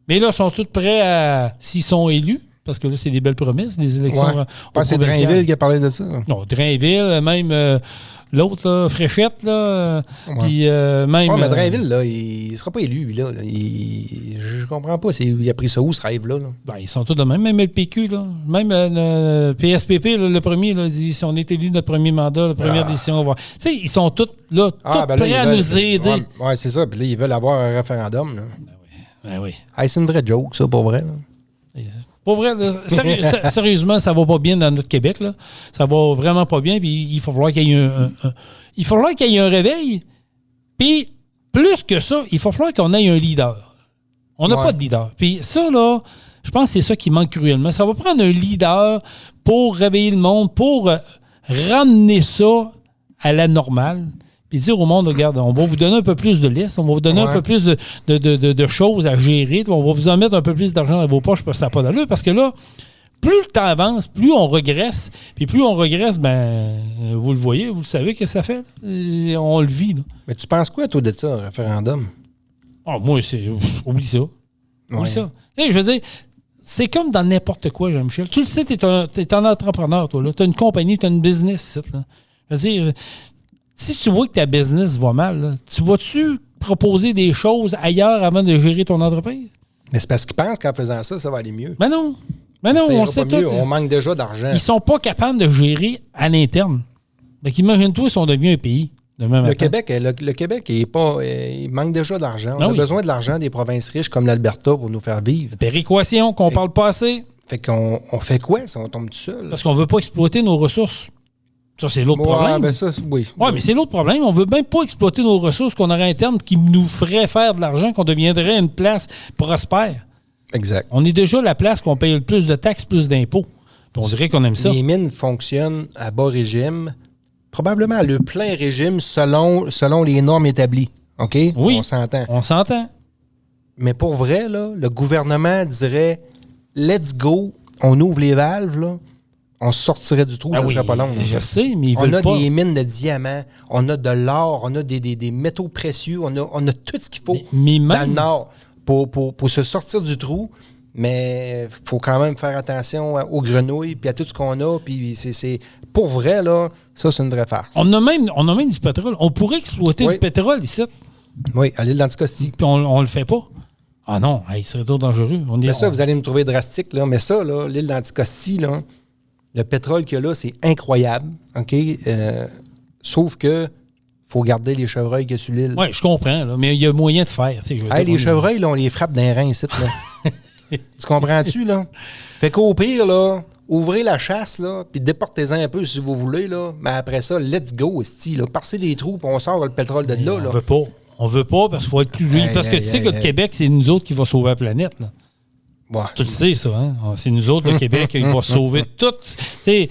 Mais là, ils sont tous prêts à, s'ils sont élus, parce que là, c'est des belles promesses, des élections. C'est Drainville qui a parlé de ça. Non, Drainville, même l'autre, là, Fréchette, là. Puis même. Mais Drainville, là, il ne sera pas élu, lui, là. Je comprends pas. Il a pris ça où, ce rêve-là? Là? Ben, ils sont tous de même le PQ, là. Même le PSPP, là, le premier, là, dit si on est élu notre premier mandat, la première décision, on va. Tu sais, ils sont tous là, prêts à nous aider. Oui, c'est ça. Puis là, ils veulent avoir un référendum, là. Ben oui. C'est une vraie joke, ça, pour vrai, là. Pour vrai, sérieusement, ça va pas bien dans notre Québec, là. Ça va vraiment pas bien, puis il va falloir qu'il y ait un réveil. Puis, plus que ça, il va falloir qu'on ait un leader. On n'a pas de leader. Puis ça, là, je pense que c'est ça qui manque cruellement. Ça va prendre un leader pour réveiller le monde, pour ramener ça à la normale. Puis dire au monde, regarde, on va vous donner un peu plus de listes, on va vous donner un peu plus de choses à gérer, on va vous en mettre un peu plus d'argent dans vos poches, parce que ça n'a pas d'allure. Parce que là, plus le temps avance, plus on regresse. Puis plus on regresse, vous le voyez, vous le savez que ça fait. On le vit. Là. Mais tu penses quoi, toi, de ça, référendum? Moi, oublie ça. Oublie ça. Tu sais, je veux dire, c'est comme dans n'importe quoi, Jean-Michel. Tu le sais, tu es un entrepreneur, toi. Tu as une compagnie, tu as une business. Là. Je veux dire, si tu vois que ta business va mal, là, tu vas-tu proposer des choses ailleurs avant de gérer ton entreprise? Mais c'est parce qu'ils pensent qu'en faisant ça, ça va aller mieux. Mais non. Mais non, on sait tout. On manque déjà d'argent. Ils sont pas capables de gérer à l'interne. Donc, imagine-toi si on devient un pays. Le Québec, il manque déjà d'argent. On a besoin de l'argent des provinces riches comme l'Alberta pour nous faire vivre. Péréquation qu'on parle pas assez. Fait qu'on fait quoi si on tombe tout seul? Parce qu'on veut pas exploiter nos ressources. Ça, c'est l'autre problème. Oui, mais c'est l'autre problème. On veut même pas exploiter nos ressources qu'on aurait internes qui nous feraient faire de l'argent, qu'on deviendrait une place prospère. Exact. On est déjà la place qu'on paye le plus de taxes, plus d'impôts. Puis on dirait qu'on aime ça. Les mines fonctionnent à bas régime, probablement à le plein régime selon les normes établies. OK? Oui. On s'entend. On s'entend. Mais pour vrai, là, le gouvernement dirait « Let's go, on ouvre les valves, là. » On sortirait du trou, ça ne serait pas long. Je sais, mais on a des mines de diamants, on a de l'or, on a des métaux précieux, on a tout ce qu'il faut dans le Nord pour se sortir du trou. Mais il faut quand même faire attention aux grenouilles puis à tout ce qu'on a. Puis c'est pour vrai, là, ça, c'est une vraie farce. On a même du pétrole. On pourrait exploiter le pétrole ici. Oui, à l'île d'Anticosti. Puis on le fait pas. Ah non, il serait trop dangereux. Vous allez me trouver drastique, là. Mais ça, là, l'île d'Anticosti, là, le pétrole qu'il y a là, c'est incroyable. OK? Sauf que faut garder les chevreuils qu'il y a sur l'île. Oui, je comprends, là, mais il y a moyen de faire. Les chevreuils, là, on les frappe d'un rein ici, là. Tu comprends-tu, là? Fait qu'au pire, là, ouvrez la chasse, là, puis déportez-en un peu si vous voulez, là. Mais après ça, let's go, esti, là. Parcez des trous, puis on sort le pétrole de là, là. On veut pas. On veut pas parce qu'il faut être plus libre. Parce que tu sais que le Québec, c'est nous autres qui va sauver la planète, là. Ouais. Tu le sais, ça, hein? C'est nous autres, le Québec, qui va sauver tout. T'sais,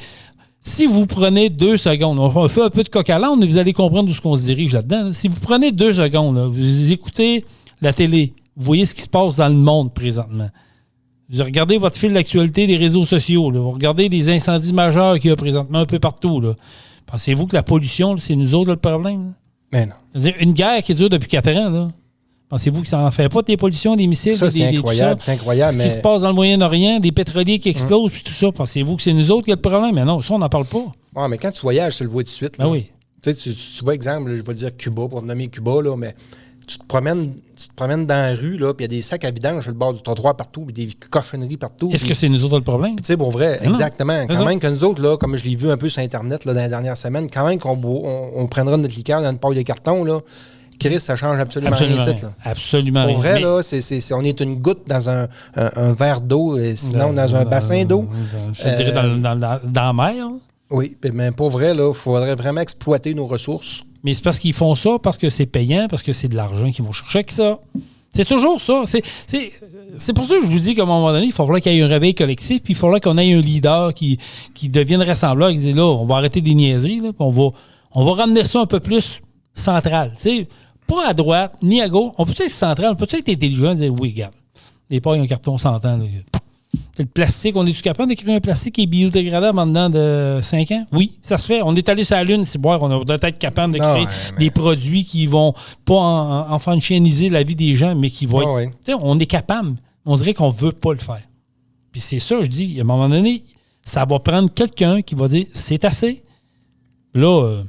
si vous prenez 2 secondes, on fait un peu de coq à l'âne, vous allez comprendre d'où on se dirige là-dedans. Là. Si vous prenez 2 secondes, là, vous écoutez la télé, vous voyez ce qui se passe dans le monde présentement. Vous regardez votre fil d'actualité des réseaux sociaux, là. Vous regardez les incendies majeurs qu'il y a présentement un peu partout. Là. Pensez-vous que la pollution, là, c'est nous autres là, le problème? Là? Mais non. C'est-à-dire, une guerre qui dure depuis 4 ans, là. Pensez-vous que ça n'en fait pas des pollutions, des missiles? Ça, c'est incroyable, c'est incroyable. Ce qui se passe dans le Moyen-Orient, des pétroliers qui explosent, puis tout ça. Pensez-vous que c'est nous autres qui a le problème? Mais non, ça, on n'en parle pas. Ouais, mais quand tu voyages, tu le vois tout de suite. Là. Ah oui. Tu sais, tu vois, exemple, je vais dire Cuba, pour nommer Cuba, là, mais tu te promènes dans la rue, là, puis il y a des sacs à vidange sur le bord du trottoir partout, puis des cochonneries partout. Est-ce que c'est nous autres le problème? Tu sais, pour vrai, exactement. Quand même que nous autres, là, comme je l'ai vu un peu sur Internet là, dans les dernières semaines, quand même qu'on prendra notre liqueur dans une paille de carton, là, Chris, ça change absolument rien. Là. Absolument rien. Pour vrai, là, on est une goutte dans un verre d'eau, sinon dans un bassin d'eau. Je dirais dans la mer. Oui, mais pour vrai, il faudrait vraiment exploiter nos ressources. Mais c'est parce qu'ils font ça, parce que c'est payant, parce que c'est de l'argent qu'ils vont chercher avec ça. C'est toujours ça. C'est pour ça que je vous dis qu'à un moment donné, il faudra qu'il y ait un réveil collectif, puis il faudra qu'on ait un leader qui devienne rassembleur, qui dit là, on va arrêter des niaiseries, là, puis on va ramener ça un peu plus central. T'sais, pas à droite, ni à gauche. On peut-être être central, on peut être intelligent et dire oui, regarde, les pailles en carton s'entend. C'est le plastique, on est-tu capable d'écrire un plastique qui est biodégradable en dedans de 5 ans? Oui, ça se fait. On est allé sur la Lune, c'est boire, on doit être capable de créer des produits qui vont pas enfanchianiser la vie des gens, mais qui vont être. On est capable. On dirait qu'on veut pas le faire. Puis c'est ça, je dis, à un moment donné, ça va prendre quelqu'un qui va dire c'est assez. Là,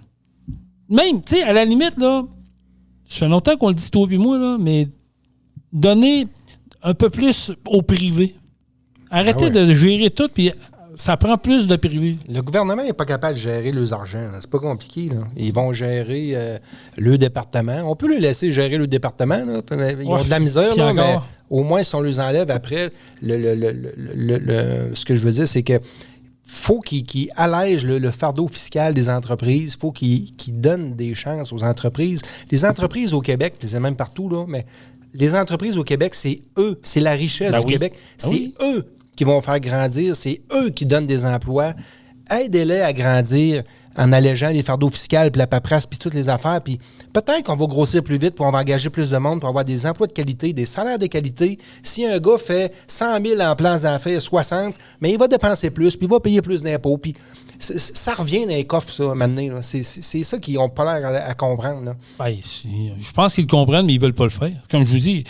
même, tu sais, à la limite, là, ça fait longtemps qu'on le dit toi et moi, là, mais donner un peu plus au privé. Arrêtez de gérer tout, puis ça prend plus de privé. Le gouvernement n'est pas capable de gérer leurs argent. Là. C'est pas compliqué. Là. Ils vont gérer le département. On peut les laisser gérer le département. Là. Ils ont de la misère, là, mais au moins, si on les enlève après, ce que je veux dire, c'est que faut qu'ils allègent le fardeau fiscal des entreprises. Il faut qu'ils donnent des chances aux entreprises. Les entreprises au Québec, puis c'est même partout, là, mais les entreprises au Québec, c'est eux, c'est la richesse du Québec. C'est eux qui vont faire grandir, c'est eux qui donnent des emplois. Aidez-les à grandir en allégeant les fardeaux fiscaux, puis la paperasse, puis toutes les affaires. Puis peut-être qu'on va grossir plus vite, puis on va engager plus de monde, pour avoir des emplois de qualité, des salaires de qualité. Si un gars fait 100 000 en plans d'affaires, 60, mais il va dépenser plus, puis il va payer plus d'impôts. Puis ça revient dans les coffres, ça, maintenant. C'est ça qu'ils n'ont pas l'air à comprendre. Là. Ben, je pense qu'ils le comprennent, mais ils ne veulent pas le faire. Comme je vous dis,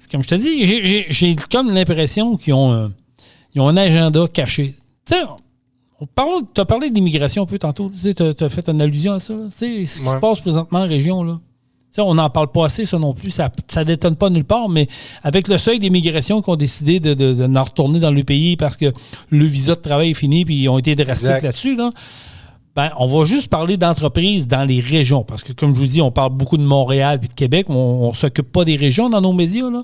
comme je te dis, j'ai comme l'impression qu'ils ont un agenda caché. Tu sais, tu as parlé de l'immigration un peu tantôt. Tu as fait une allusion à ça. Tu sais, ce qui se passe présentement en région, là. Tu sais, on n'en parle pas assez, ça non plus. Ça ne détonne pas nulle part, mais avec le seuil d'immigration qu'ils ont décidé de retourner dans le pays parce que le visa de travail est fini puis ils ont été drastiques là-dessus, là, ben, on va juste parler d'entreprises dans les régions. Parce que, comme je vous dis, on parle beaucoup de Montréal et de Québec. On ne s'occupe pas des régions dans nos médias, là.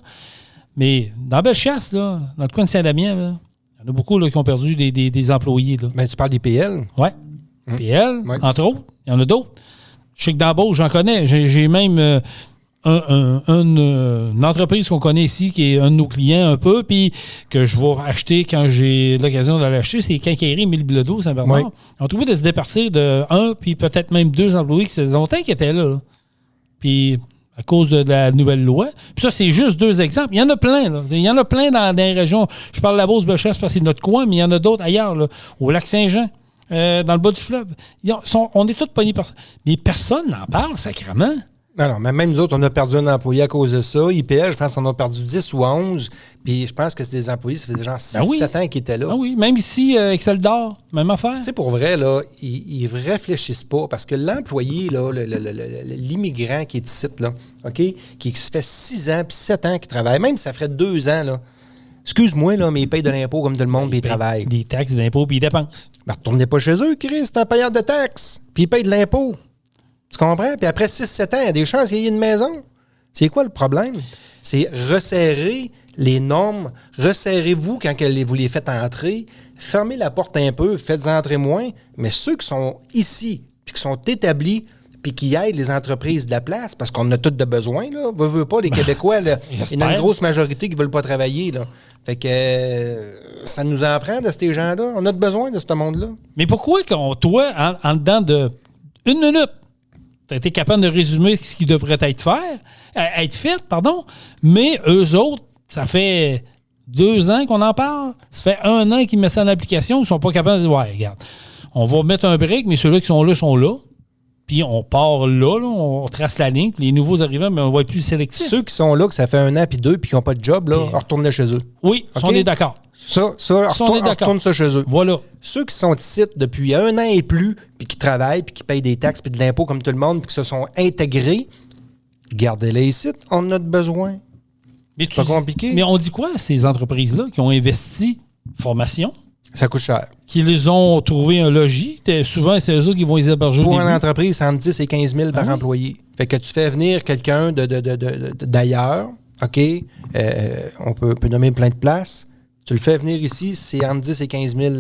Mais dans Bellechasse, là, dans le coin de Saint-Damien, là, il y en a beaucoup là, qui ont perdu des employés. Là. Mais tu parles des PL? Oui. PL, entre autres. Il y en a d'autres. Je sais que dans Beauce, j'en connais. J'ai même une entreprise qu'on connaît ici, qui est un de nos clients un peu, puis que je vais acheter quand j'ai l'occasion d'aller acheter, c'est Quincaillerie Mille-Bilodeau, Saint-Bernard. Oui. Ils ont trouvé de se départir de 1, puis peut-être même 2 employés qui faisait longtemps qu'ils étaient là. Puis à cause de la nouvelle loi. Puis ça, c'est juste 2 exemples. Il y en a plein, là. Il y en a plein dans les régions. Je parle de la Beauce-Bellechasse parce que c'est notre coin, mais il y en a d'autres ailleurs, là, au Lac-Saint-Jean, dans le bas du fleuve. On est tous pognés par ça. Mais personne n'en parle, sacrément. Non, mais même nous autres, on a perdu un employé à cause de ça. IPL, je pense qu'on a perdu 10 ou 11. Puis je pense que c'est des employés, ça faisait genre 6-7 ans qui étaient là. Ah oui, même ici, Excel d'or, même affaire. Tu sais, pour vrai, là, ils réfléchissent pas parce que l'employé, là, l'immigrant qui est ici, là, OK, qui se fait 6 ans puis 7 ans qu'il travaille, même si ça ferait 2 ans, là, excuse-moi, là, mais ils payent de l'impôt comme tout le monde puis ils travaillent. Des taxes, des impôts puis ils dépensent. Ben, retournez pas chez eux, Chris, c'est un payeur de taxes. Puis ils payent de l'impôt. Tu comprends? Puis après 6-7 ans, il y a des chances qu'il y ait une maison. C'est quoi le problème? C'est resserrer les normes. Resserrez-vous quand vous les faites entrer. Fermez la porte un peu, faites-en entrer moins. Mais ceux qui sont ici, puis qui sont établis, puis qui aident les entreprises de la place, parce qu'on a tous de besoin, là. Veut pas, les Québécois, là, il y en a une grosse majorité qui ne veulent pas travailler, là. Fait que ça nous en prend de ces gens-là. On a besoin de ce monde-là. Mais pourquoi toi, en dedans de 1 minute, tu as été capable de résumer ce qui devrait être fait, mais eux autres, ça fait 2 ans qu'on en parle, ça fait 1 an qu'ils mettent ça en application, ils sont pas capables de dire, ouais, regarde, on va mettre un break, mais ceux-là qui sont là, puis on part là, on trace la ligne, puis les nouveaux arrivants, mais on va être plus sélectifs. Ceux qui sont là, que ça fait 1 an puis 2, puis qui n'ont pas de job, là, retournez chez eux. Oui, okay? On est d'accord. Retourne ça chez eux. Voilà. Ceux qui sont ici depuis 1 an et plus, puis qui travaillent, puis qui payent des taxes, puis de l'impôt comme tout le monde, puis qui se sont intégrés, gardez-les ici. On en a besoin. C'est pas compliqué. Mais on dit quoi, ces entreprises-là qui ont investi formation? Ça coûte cher. Qui les ont trouvé un logis. Souvent, c'est eux autres qui vont les héberger. Pour une entreprise, c'est entre 10 et 15 000 par employé. Fait que tu fais venir quelqu'un d'ailleurs, OK? On peut nommer plein de places. Tu le fais venir ici, c'est entre 10 et 15 000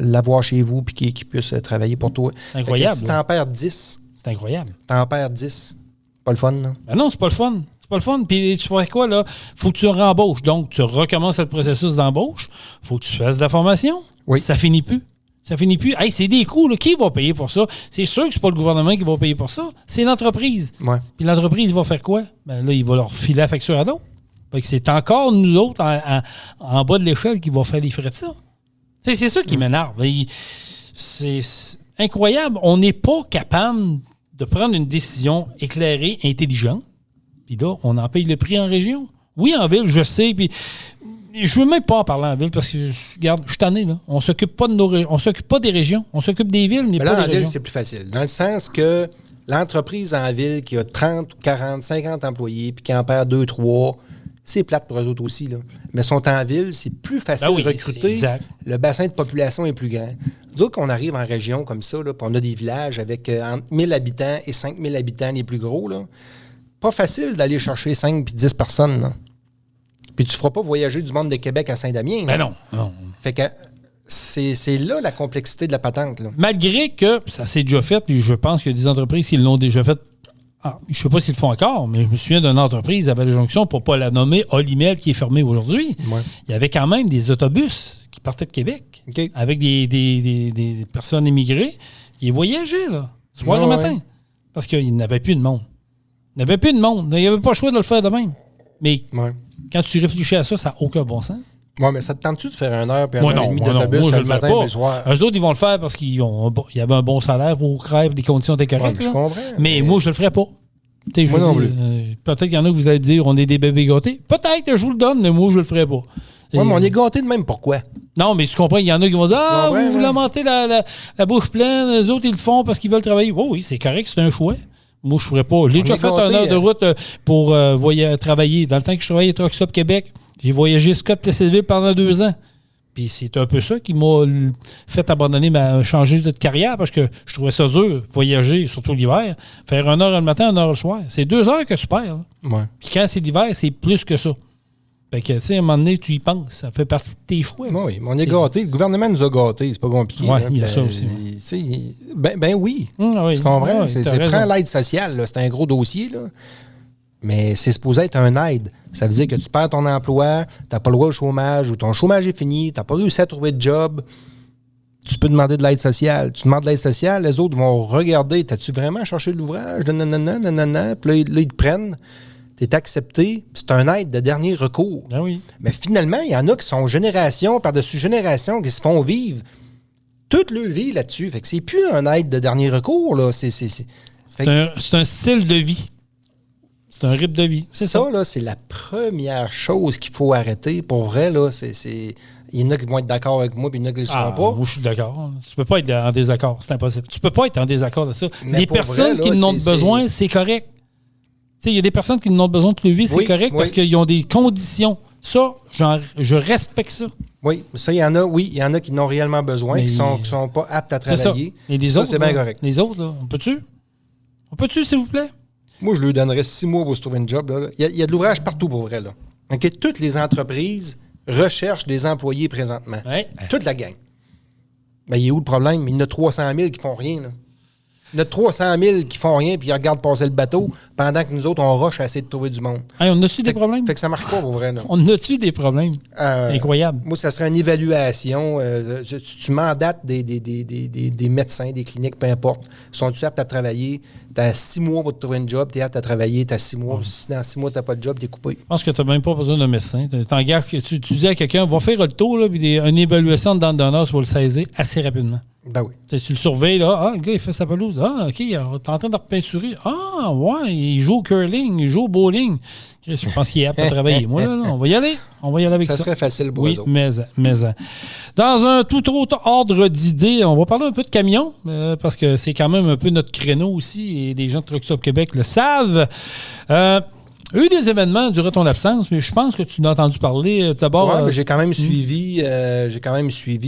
l'avoir chez vous puis qu'il puisse travailler pour toi. C'est incroyable. Si t'en perds 10... C'est incroyable. T'en perds 10. Pas le fun, non? Ben non, c'est pas le fun. C'est pas le fun. Puis tu fais quoi, là? Faut que tu rembauches. Donc, tu recommences le processus d'embauche. Faut que tu fasses de la formation. Oui. Ça finit plus. Ça finit plus. Hey, c'est des coûts, là. Qui va payer pour ça? C'est sûr que c'est pas le gouvernement qui va payer pour ça. C'est l'entreprise. Ouais. Puis l'entreprise va faire quoi? Ben là, il va leur filer la facture à d'autres. Fait que c'est encore nous autres en bas de l'échelle qui va faire les frais de ça. C'est ça qui m'énerve. C'est incroyable. On n'est pas capable de prendre une décision éclairée, intelligente. Puis là, on en paye le prix en région. Oui, en ville, je sais. Puis je veux même pas en parler en ville parce que, regarde, je suis tanné, là. On s'occupe pas on s'occupe pas des régions. On s'occupe des villes, mais pas des régions. En ville, c'est plus facile. Dans le sens que l'entreprise en ville qui a 30, 40, 50 employés puis qui en perd 2, 3... C'est plate pour eux autres aussi, là. Mais sont en ville, c'est plus facile de recruter. Le bassin de population est plus grand. Nous autres, qu'on arrive en région comme ça, là, puis on a des villages avec entre 1000 habitants et 5000 habitants les plus gros, là. Pas facile d'aller chercher 5 puis 10 personnes, là. Puis tu feras pas voyager du monde de Québec à Saint-Damien. Ben non. Fait que c'est là la complexité de la patente, là. Malgré que ça s'est déjà fait, puis je pense qu'il y a des entreprises qui l'ont déjà fait je ne sais pas s'ils le font encore, mais je me souviens d'une entreprise à Vallée-Jonction, pour ne pas la nommer, Olimel, qui est fermée aujourd'hui. Ouais. Il y avait quand même des autobus qui partaient de Québec avec des personnes immigrées qui voyageaient, là, soir et matin. Parce qu'il n'avait plus de monde. Il n'y avait plus de monde. Il n'y avait pas le choix de le faire de même. Mais quand tu réfléchis à ça, ça n'a aucun bon sens. Oui, mais ça te tente-tu de faire 1 heure et 1 heure et demie d'autobus le matin et le soir? Eux autres, ils vont le faire parce qu'il y avait un bon salaire pour crève, des conditions étaient correctes. Je comprends. Mais moi, je le ferais pas. Moi non plus. Peut-être qu'il y en a que vous allez dire on est des bébés gâtés. Peut-être que je vous le donne, mais moi, je le ferais pas. Oui, mais on est gâtés de même. Pourquoi? Non, mais tu comprends, il y en a qui vont dire vous voulez monter la bouche pleine, les autres, ils le font parce qu'ils veulent travailler. Oui, c'est correct, c'est un choix. Moi, je ne ferais pas. J'ai déjà fait 1 heure de route pour travailler. Dans le temps que je travaillais à Truck Stop Québec, j'ai voyagé Scott-Plessisville pendant 2 ans. Puis c'est un peu ça qui m'a fait abandonner, changer de carrière parce que je trouvais ça dur, voyager, surtout l'hiver. Faire 1 heure le matin, 1 heure le soir. C'est 2 heures que tu perds. Ouais. Puis quand c'est l'hiver, c'est plus que ça. Fait que, tu sais, à un moment donné, tu y penses. Ça fait partie de tes choix. Oui, mais on est gâtés. Le gouvernement nous a gâtés. C'est pas compliqué. Oui, il y a ça aussi. Ben oui. Oui. Tu comprends? Oui, prends l'aide sociale. Là. C'est un gros dossier. Là. Mais c'est supposé être un aide. Ça veut dire que tu perds ton emploi, tu n'as pas le droit au chômage, ou ton chômage est fini, tu n'as pas réussi à trouver de job. Tu peux demander de l'aide sociale. Tu demandes de l'aide sociale, les autres vont regarder. T'as-tu vraiment cherché l'ouvrage? Nanana. Puis là, ils te prennent. Tu es accepté. C'est un aide de dernier recours. Ah oui. Mais finalement, il y en a qui sont génération par-dessus génération qui se font vivre toute leur vie là-dessus. Fait que c'est plus un aide de dernier recours. Là. C'est un style de vie. C'est un rythme de vie. C'est ça, là, c'est la première chose qu'il faut arrêter. Pour vrai, là, il y en a qui vont être d'accord avec moi, puis il y en a qui ne le seront pas. Moi, je suis d'accord. Tu peux pas être en désaccord. C'est impossible. Tu peux pas être en désaccord de ça. Les personnes qui n'ont besoin, c'est correct. Il y a des personnes qui n'ont besoin de leur vie, c'est correct parce qu'ils ont des conditions. Ça, je respecte ça. Oui, ça, il y en a qui n'ont réellement besoin, qui sont pas aptes à travailler. Et les autres, c'est bien correct. Les autres, là, on peut-tu, s'il vous plaît? Moi, je lui donnerais 6 mois pour se trouver un job. Là. Il y a de l'ouvrage partout, pour vrai. Là. Okay? Toutes les entreprises recherchent des employés présentement. Ouais. Toute la gang. Ben, il est où le problème? Il y en a 300 000 qui font rien. Là. Il y en a 300 000 qui font rien puis ils regardent passer le bateau pendant que nous autres, on rush à essayer de trouver du monde. Hey, on a-tu des problèmes? Fait que ça marche pas, pour vrai. Là. On a-tu des problèmes? Incroyable. Moi, ça serait une évaluation. Tu mandates des médecins, des cliniques, peu importe. Sont-tu aptes à travailler? Tu as 6 mois pour te trouver un job, tu es apte à travailler, tu as 6 mois. Si dans 6 mois, tu n'as pas de job, tu es coupé. Je pense que tu n'as même pas besoin d'un médecin. Tu dis à quelqu'un, va faire le tour, là, puis une évaluation de dans le donneur, tu vas le saisir assez rapidement. Ben oui. Tu le surveilles, là. Le gars, il fait sa pelouse. OK, il est en train de repeinturer. Il joue au curling, il joue au bowling. Je pense qu'il est apte à travailler. Moi, là, on va y aller. On va y aller avec ça. Ça serait facile pour eux autres. Mais. Dans un tout autre ordre d'idées, on va parler un peu de camions, parce que c'est quand même un peu notre créneau aussi, et les gens de Truck Stop Québec le savent. Il y a eu des événements durant ton absence, mais je pense que tu n'as entendu parler d'abord. Oui, mais j'ai quand même suivi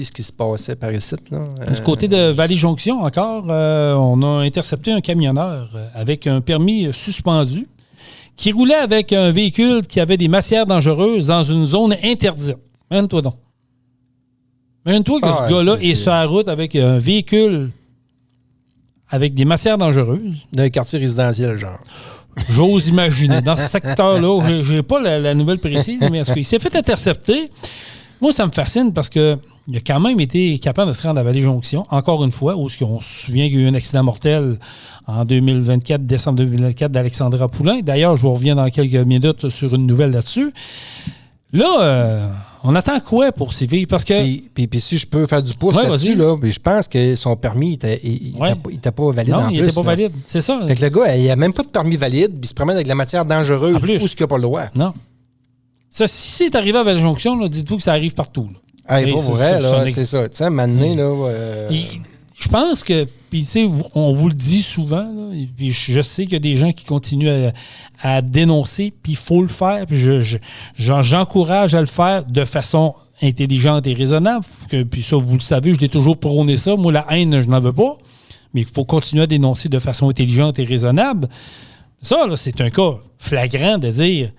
ce qui se passait par ici. Là. Du côté de Vallée-Jonction encore, on a intercepté un camionneur avec un permis suspendu qui roulait avec un véhicule qui avait des matières dangereuses dans une zone interdite. Mène-toi donc. Mène-toi que ce gars-là est sur la route avec un véhicule avec des matières dangereuses. D'un quartier résidentiel, genre. J'ose imaginer. Dans ce secteur-là, je n'ai pas la nouvelle précise, mais il s'est fait intercepter. Moi, ça me fascine parce qu'il a quand même été capable de se rendre à Vallée-Jonction, encore une fois, où on se souvient qu'il y a eu un accident mortel en décembre 2024, d'Alexandra Poulain. D'ailleurs, je vous reviens dans quelques minutes sur une nouvelle là-dessus. Là, on attend quoi pour ces filles? Parce que... Puis si je peux faire du pouce là-dessus, là, je pense que son permis il n'était pas valide en plus. Non, il n'était pas valide. C'est ça. Fait que le gars, il n'a même pas de permis valide, puis il se promène avec de la matière dangereuse où il n'a pas le droit. Non. Ça, si c'est arrivé à Vallée-Jonction, dites-vous que ça arrive partout. Pas vrai, là, c'est ça. Tu sais, maintenant, là... Je pense que, puis tu sais, on vous le dit souvent, là, et puis je sais qu'il y a des gens qui continuent à dénoncer, puis il faut le faire, puis j'encourage à le faire de façon intelligente et raisonnable. Puis ça, vous le savez, je l'ai toujours prôné ça. Moi, la haine, je n'en veux pas, mais il faut continuer à dénoncer de façon intelligente et raisonnable. Ça, là, c'est un cas flagrant de dire,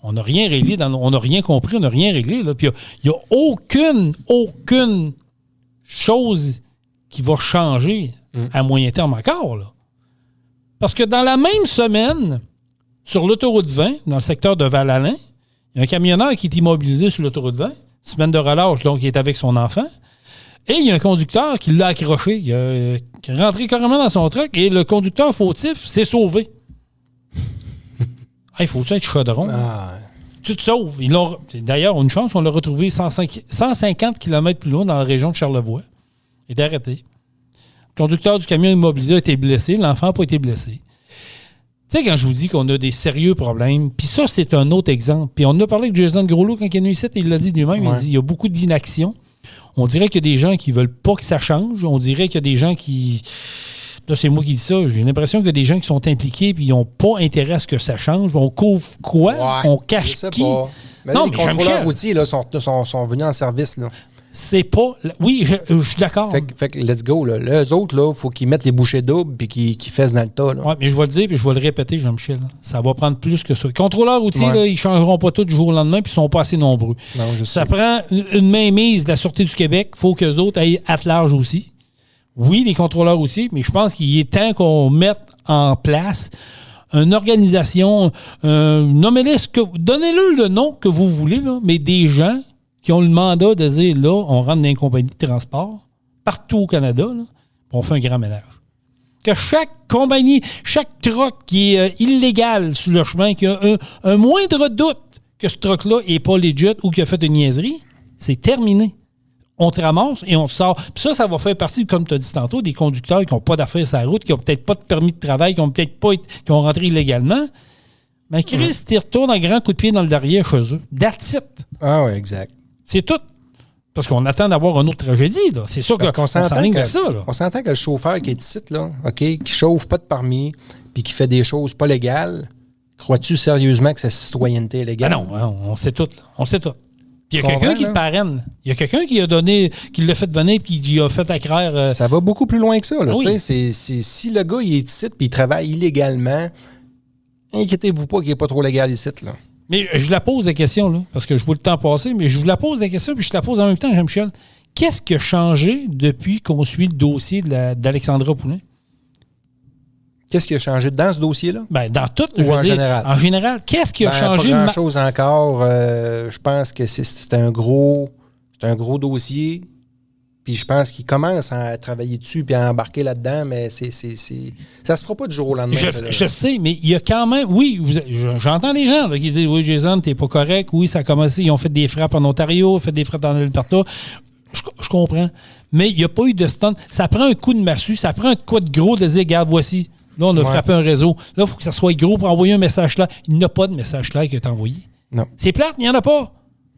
on n'a rien réglé, on n'a rien compris, on n'a rien réglé. Là. Puis il n'y a aucune chose qui va changer à moyen terme encore. Là. Parce que dans la même semaine, sur l'autoroute 20, dans le secteur de Val-Alain, il y a un camionneur qui est immobilisé sur l'autoroute 20, semaine de relâche, donc il est avec son enfant. Et il y a un conducteur qui l'a accroché. Qui est rentré carrément dans son truck et le conducteur fautif s'est sauvé. Il faut être chaudron. Tu te sauves. D'ailleurs, une chance, on l'a retrouvé 150 km plus loin dans la région de Charlevoix. Il est arrêté. Le conducteur du camion immobilisé a été blessé. L'enfant n'a pas été blessé. Tu sais, quand je vous dis qu'on a des sérieux problèmes, puis ça, c'est un autre exemple. Puis on a parlé avec Jason Groslo quand il est venu ici, il l'a dit lui-même, il dit il y a beaucoup d'inaction. On dirait qu'il y a des gens qui ne veulent pas que ça change. On dirait qu'il y a des gens qui... Là, c'est moi qui dis ça. J'ai l'impression qu'il y a des gens qui sont impliqués et ils n'ont pas intérêt à ce que ça change. On couvre quoi? On cache qui? Mais non, les contrôleurs routiers là, sont venus en service. Là. C'est pas... Oui, je suis d'accord. Fait que let's go. Là. Eux autres, il faut qu'ils mettent les bouchées doubles et qu'ils fassent dans le tas. Oui, mais je vais le dire et je vais le répéter, Jean-Michel. Ça va prendre plus que ça. Les contrôleurs routiers, là, ils ne changeront pas tout du jour au lendemain puis ils ne sont pas assez nombreux. Non, ça prend une mainmise de la Sûreté du Québec. Il faut qu'eux autres aillent à large aussi. Oui, les contrôleurs routiers, mais je pense qu'il est temps qu'on mette en place une organisation, donnez-le le nom que vous voulez, là, mais des gens qui ont le mandat de dire, là, on rentre dans une compagnie de transport, partout au Canada, là, on fait un grand ménage. Que chaque compagnie, chaque truck qui est illégal sur le chemin, qui a un moindre doute que ce truck-là n'est pas legit ou qu'il a fait une niaiserie, c'est terminé. On te ramasse et on te sort. Puis ça va faire partie, comme tu as dit tantôt, des conducteurs qui n'ont pas d'affaires sur la route, qui n'ont peut-être pas de permis de travail, qui ont rentré illégalement. Mais Chris, tu retournes un grand coup de pied dans le derrière chez eux. That's it. Ah oui, exact. C'est tout. Parce qu'on attend d'avoir une autre tragédie. Là. C'est sûr qu'on s'enligne vers ça. Là. On s'entend que le chauffeur qui est ici, là, qui chauffe pas de permis puis qui fait des choses pas légales, crois-tu sérieusement que sa citoyenneté est légale? Ah non, on sait tout. Là. On sait tout. Puis il y a quelqu'un qui le parraine. Il y a quelqu'un qui l'a fait venir puis qui a fait accraire. Ça va beaucoup plus loin que ça. Là. Oui. Si le gars il est ici puis il travaille illégalement, inquiétez-vous pas qu'il n'est pas trop légal ici. Là. Mais je la pose la question, là, parce que je vois le temps passer, mais je vous la pose la question, puis je te la pose en même temps, Jean-Michel. Qu'est-ce qui a changé depuis qu'on suit le dossier d'Alexandra Poulin? Qu'est-ce qui a changé dans ce dossier-là? Ben, dans tout, ou en général? En général, qu'est-ce qui a changé? Pas grand-chose encore. Je pense que c'est un gros dossier. Puis je pense qu'il commence à travailler dessus puis à embarquer là-dedans, mais ça se fera pas du jour au lendemain. Je sais, mais il y a quand même... Oui, j'entends des gens là, qui disent « Oui, Jason, t'es pas correct. Oui, ça a commencé. Ils ont fait des frappes en Ontario, fait des frappes en Alberta. » Je comprends. Mais il n'y a pas eu de stun. Ça prend un coup de massue. Ça prend un coup de gros de dire « Regarde, voici. Là, on a frappé un réseau. Là, il faut que ça soit gros pour envoyer un message clair. » Il n'y a pas de message clair qui est envoyé. Non. C'est plate, mais il n'y en a pas.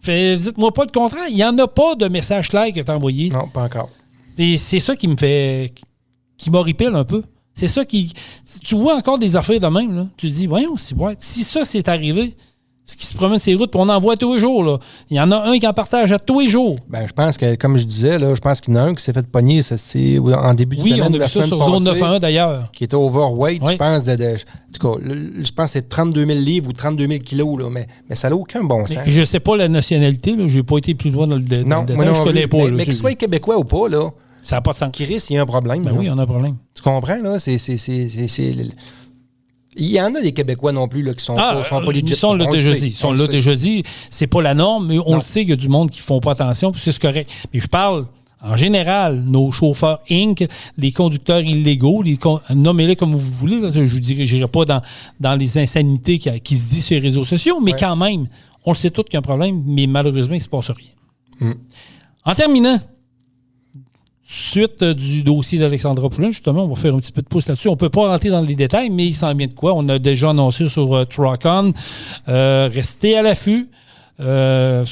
Dites-moi pas le contraire. Il n'y en a pas de message clair qui est envoyé. Non, pas encore. Et c'est ça qui m'horripile un peu. C'est ça qui... Tu vois encore des affaires de même, là. Tu te dis, voyons, si ça c'est arrivé, ce qui se promène sur les routes, puis on en voit tous les jours, là. Il y en a un qui en partage à tous les jours. Ben, je pense que, comme je disais, là, je pense qu'il y en a un qui s'est fait pogner, c'est en début de semaine. Oui, on a vu ça sur Zone 9.1 d'ailleurs. Qui était overweight, je pense, en tout cas, je pense que c'est 32 000 livres ou 32 000 kilos, là, mais ça n'a aucun bon sens. Je ne sais pas la nationalité, je n'ai pas été plus loin dans le détail. Non, moi je connais pas. Mais qu'il soit québécois ou pas, là, ça n'a pas de sens. Chris, il y a un problème. Ben oui, on a un problème. Tu comprends, là? Il y en a des Québécois non plus là, qui sont pas legit. Ils sont là déjà dit. C'est pas la norme, mais on le sait qu'il y a du monde qui ne font pas attention, puis c'est correct. Mais je parle, en général, nos chauffeurs Inc., les conducteurs illégaux, nommez-les comme vous voulez, là, je ne dirai pas dans les insanités qui se disent sur les réseaux sociaux, mais quand même, on le sait tous qu'il y a un problème, mais malheureusement, il ne se passe rien. En terminant, suite du dossier d'Alexandra Poulin, justement, on va faire un petit peu de pouce là-dessus. On ne peut pas rentrer dans les détails, mais il s'en vient de quoi. On a déjà annoncé sur Truck-On. Restez à l'affût. C'est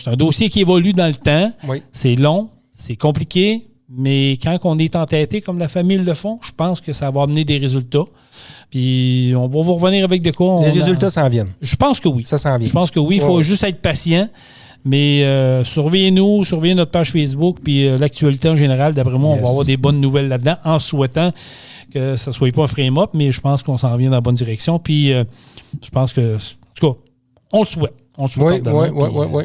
un dossier qui évolue dans le temps. Oui. C'est long, c'est compliqué, mais quand on est entêté comme la famille le font, je pense que ça va amener des résultats. Puis on va vous revenir avec de quoi. Les résultats s'en viennent. Je pense que oui. Ça s'en vient. Je pense que oui. Il faut juste être patient. Mais surveillez-nous, surveillez notre page Facebook, puis l'actualité en général. D'après moi, on va avoir des bonnes nouvelles là-dedans, en souhaitant que ça ne soit pas un frame-up, mais je pense qu'on s'en vient dans la bonne direction. Puis je pense que, en tout cas, on le souhaite. Oui.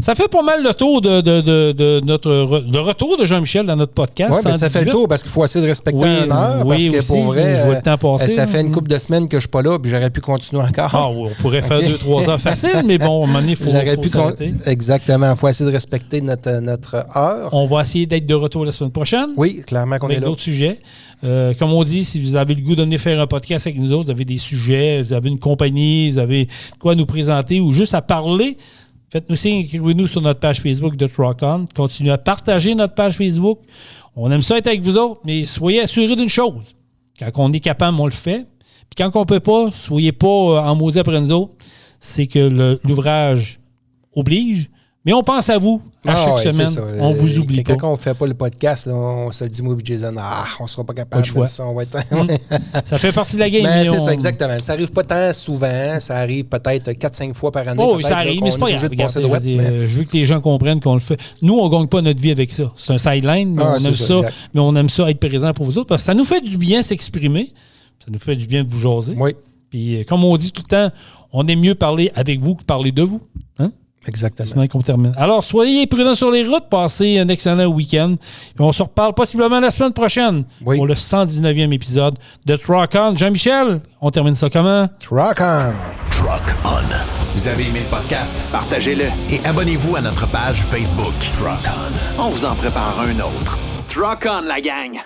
Ça fait pas mal le tour de retour de Jean-Michel dans notre podcast. Oui, mais ça fait le tour parce qu'il faut essayer de respecter une heure. Oui, parce que aussi, pour vrai, je vois le temps passer, ça fait une couple de semaines que je suis pas là puis j'aurais pu continuer encore. Ah, on pourrait faire 2-3 heures facile, mais bon, à un moment donné, il faut s'arrêter. Exactement. Il faut essayer de respecter notre heure. On va essayer d'être de retour la semaine prochaine. Oui, clairement qu'on est là. Avec d'autres sujets. Comme on dit, si vous avez le goût de venir faire un podcast avec nous autres, vous avez des sujets, vous avez une compagnie, vous avez quoi nous présenter ou juste à parler, faites-nous signe, écrivez-nous sur notre page Facebook de Truck On. Continuez à partager notre page Facebook. On aime ça être avec vous autres, mais soyez assurés d'une chose. Quand on est capable, on le fait. Puis quand on ne peut pas, soyez pas en maudit après nous autres. C'est que l'ouvrage oblige. Mais on pense à vous à chaque semaine. On vous oublie pas. Quand on ne fait pas le podcast, là, on se le dit, moi et Jason, on ne sera pas capable de ça. On va être... Ça fait partie de la game. Mais c'est ça, exactement. Ça n'arrive pas tant souvent. Ça arrive peut-être 4-5 fois par année. Oh, ça arrive, mais c'est pas grave. Je veux que les gens comprennent qu'on le fait. Nous, on ne gagne pas notre vie avec ça. C'est un sideline, mais on aime ça. Mais on aime ça être présent pour vous autres parce que ça nous fait du bien s'exprimer. Ça nous fait du bien de vous jaser. Oui. Puis, comme on dit tout le temps, on aime mieux parler avec vous que parler de vous. Hein? Exactement. Qu'on termine. Alors, soyez prudents sur les routes. Passez un excellent week-end. Et on se reparle possiblement la semaine prochaine pour le 119e épisode de Truck On. Jean-Michel, on termine ça comment? Truck On. Truck On. Vous avez aimé le podcast? Partagez-le et abonnez-vous à notre page Facebook. Truck On. On vous en prépare un autre. Truck On, la gang!